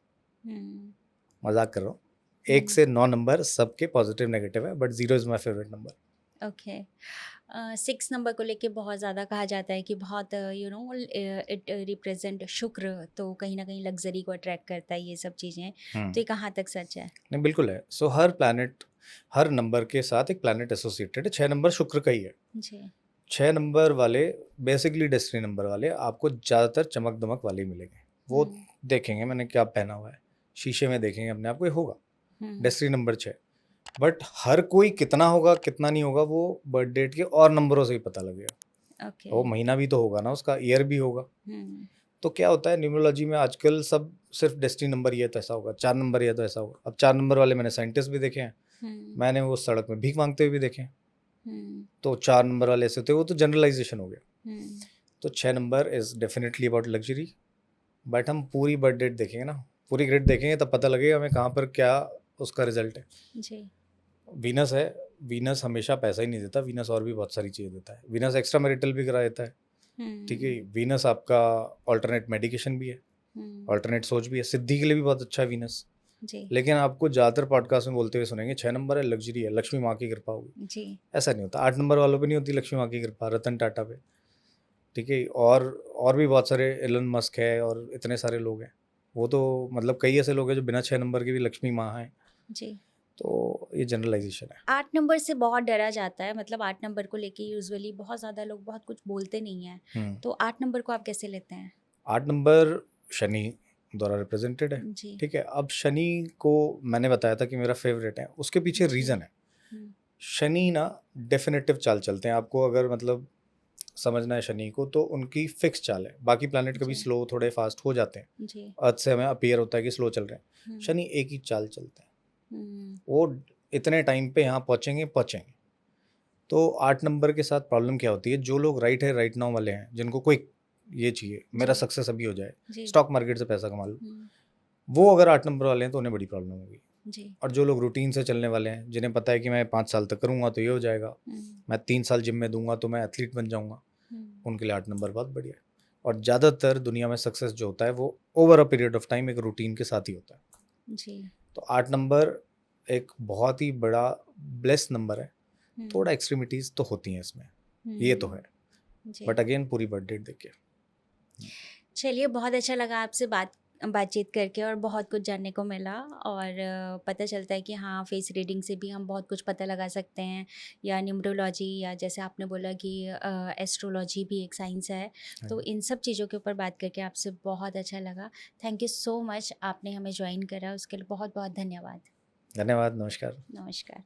मजाक कर रहा हूँ। 1 से 9 नंबर सबके पॉजिटिव नेगेटिव है, but 0 is my favourite number. Okay. 6 number को लेके बहुत ज़्यादा कहा जाता है कि बहुत इट रिप्रेजेंट शुक्र, तो कहीं ना कहीं लग्जरी को अट्रैक्ट करता है, ये सब चीज़ें, तो ये कहाँ तक सच है? नहीं, बिल्कुल है। सो हर प्लैनेट, हर नंबर के साथ एक प्लैनेट एसोसिएटेड है। 6 नंबर शुक्र का ही है। जी। 6 नंबर वाले बेसिकली डेस्टिनी नंबर वाले आपको ज़्यादातर चमक दमक वाले मिलेंगे। वो देखेंगे मैंने क्या पहना हुआ है, शीशे में देखेंगे अपने आप को, ये होगा डेस्टिनी नंबर 6। बट हर कोई कितना होगा कितना नहीं होगा वो बर्थ डेट के और नंबरों से ही पता लगेगा। ओके। वो महीना भी तो होगा ना, उसका ईयर भी होगा। तो क्या होता है न्यूमरोलॉजी में आजकल सब सिर्फ डेस्टिनी नंबर ये तो ऐसा होगा, 4 नंबर ये तो ऐसा होगा। अब 4 नंबर वाले मैंने साइंटिस्ट भी देखे हैं, मैंने वो सड़क में भीख मांगते हुए भी देखे हैं। तो 4 नंबर वाले ऐसे होते हैं, वो तो जनरलाइजेशन हो गया। तो 6 number is definitely about luxury, but हम पूरी बर्थ डेट देखेंगे ना, पूरी ग्रिड देखेंगे तब पता लगेगा हमें कहाँ पर क्या उसका रिजल्ट है। जी। वीनस है, वीनस हमेशा पैसा ही नहीं देता, वीनस और भी बहुत सारी चीज़ें देता है। वीनस एक्स्ट्रा मैरिटल भी करा देता है, ठीक है। वीनस आपका ऑल्टरनेट मेडिकेशन भी है, ऑल्टरनेट सोच भी है, सिद्धि के लिए भी बहुत अच्छा है वीनस। जी लेकिन आपको ज़्यादातर पॉडकास्ट में बोलते हुए सुनेंगे 6 नंबर है लग्जरी है, लक्ष्मी माँ की कृपा होगी। जी ऐसा नहीं होता। 8 नंबर वालों पे नहीं होती लक्ष्मी माँ की कृपा, रतन टाटा पे, ठीक है? और भी बहुत सारे, एलन मस्क है और इतने सारे लोग हैं। वो तो मतलब कई ऐसे लोग हैं जो बिना 6 नंबर के भी लक्ष्मी माँ हैं। जी। तो ये जनरलाइज़ेशन है। 8 नंबर से बहुत डरा जाता है, मतलब 8 नंबर को लेके यूजुअली बहुत ज़्यादा लोग बहुत कुछ बोलते नहीं हैं। हुँ। तो 8 नंबर को आप कैसे लेते हैं? 8 नंबर शनि द्वारा रिप्रेजेंटेड है, जी ठीक है? अब शनि को मैंने बताया था कि मेरा फ़ेवरेट है, उसके पीछे जी। रीज़न है। हुँ, शनि ना डेफिनेटिव चाल चलते हैं। आपको अगर मतलब समझना है शनि को, तो उनकी फिक्स चाल है। बाकी प्लैनेट कभी जी स्लो थोड़े फास्ट हो जाते हैं। जी। अर्थ से हमें अपीयर होता है कि स्लो चल रहे हैं। हुँ, शनि एक ही चाल चलते हैं। हुँ, वो इतने टाइम पे यहाँ पहुँचेंगे पहुँचेंगे। तो 8 नंबर के साथ प्रॉब्लम क्या होती है, जो लोग राइट है राइट नाउ वाले हैं, जिनको कोई ये चाहिए मेरा जी सक्सेस अभी हो जाए, जी। स्टॉक मार्केट से पैसा कमा लूँ, हुँ, वो अगर 8 नंबर वाले हैं तो उन्हें बड़ी प्रॉब्लम होगी। जी। और जो लोग रूटीन से चलने वाले हैं, जिन्हें पता है कि मैं 5 साल तक करूँगा तो ये हो जाएगा, हुँ, मैं 3 साल जिम में दूंगा तो मैं एथलीट बन जाऊँगा, हुँ, उनके लिए 8 नंबर बहुत बढ़िया है। और ज़्यादातर दुनिया में सक्सेस जो होता है वो over a period of time एक रूटीन के साथ ही होता है। जी। तो 8 नंबर एक बहुत ही बड़ा ब्लेस्ड नंबर है। हुँ, थोड़ा एक्सट्रीमिटीज़ तो होती हैं इसमें, ये तो है। हुँ, जी। बट अगेन पूरी बर्थ डेट देखिए। चलिए, बहुत अच्छा लगा आपसे बातचीत करके और बहुत कुछ जानने को मिला। और पता चलता है कि हाँ, फेस रीडिंग से भी हम बहुत कुछ पता लगा सकते हैं, या न्यूमरोलॉजी, या जैसे आपने बोला कि एस्ट्रोलॉजी भी एक साइंस है। हाँ तो जी। इन सब चीज़ों के ऊपर बात करके आपसे बहुत अच्छा लगा। थैंक यू सो मच, आपने हमें ज्वाइन करा, उसके लिए बहुत बहुत धन्यवाद। धन्यवाद, नमस्कार। नमस्कार।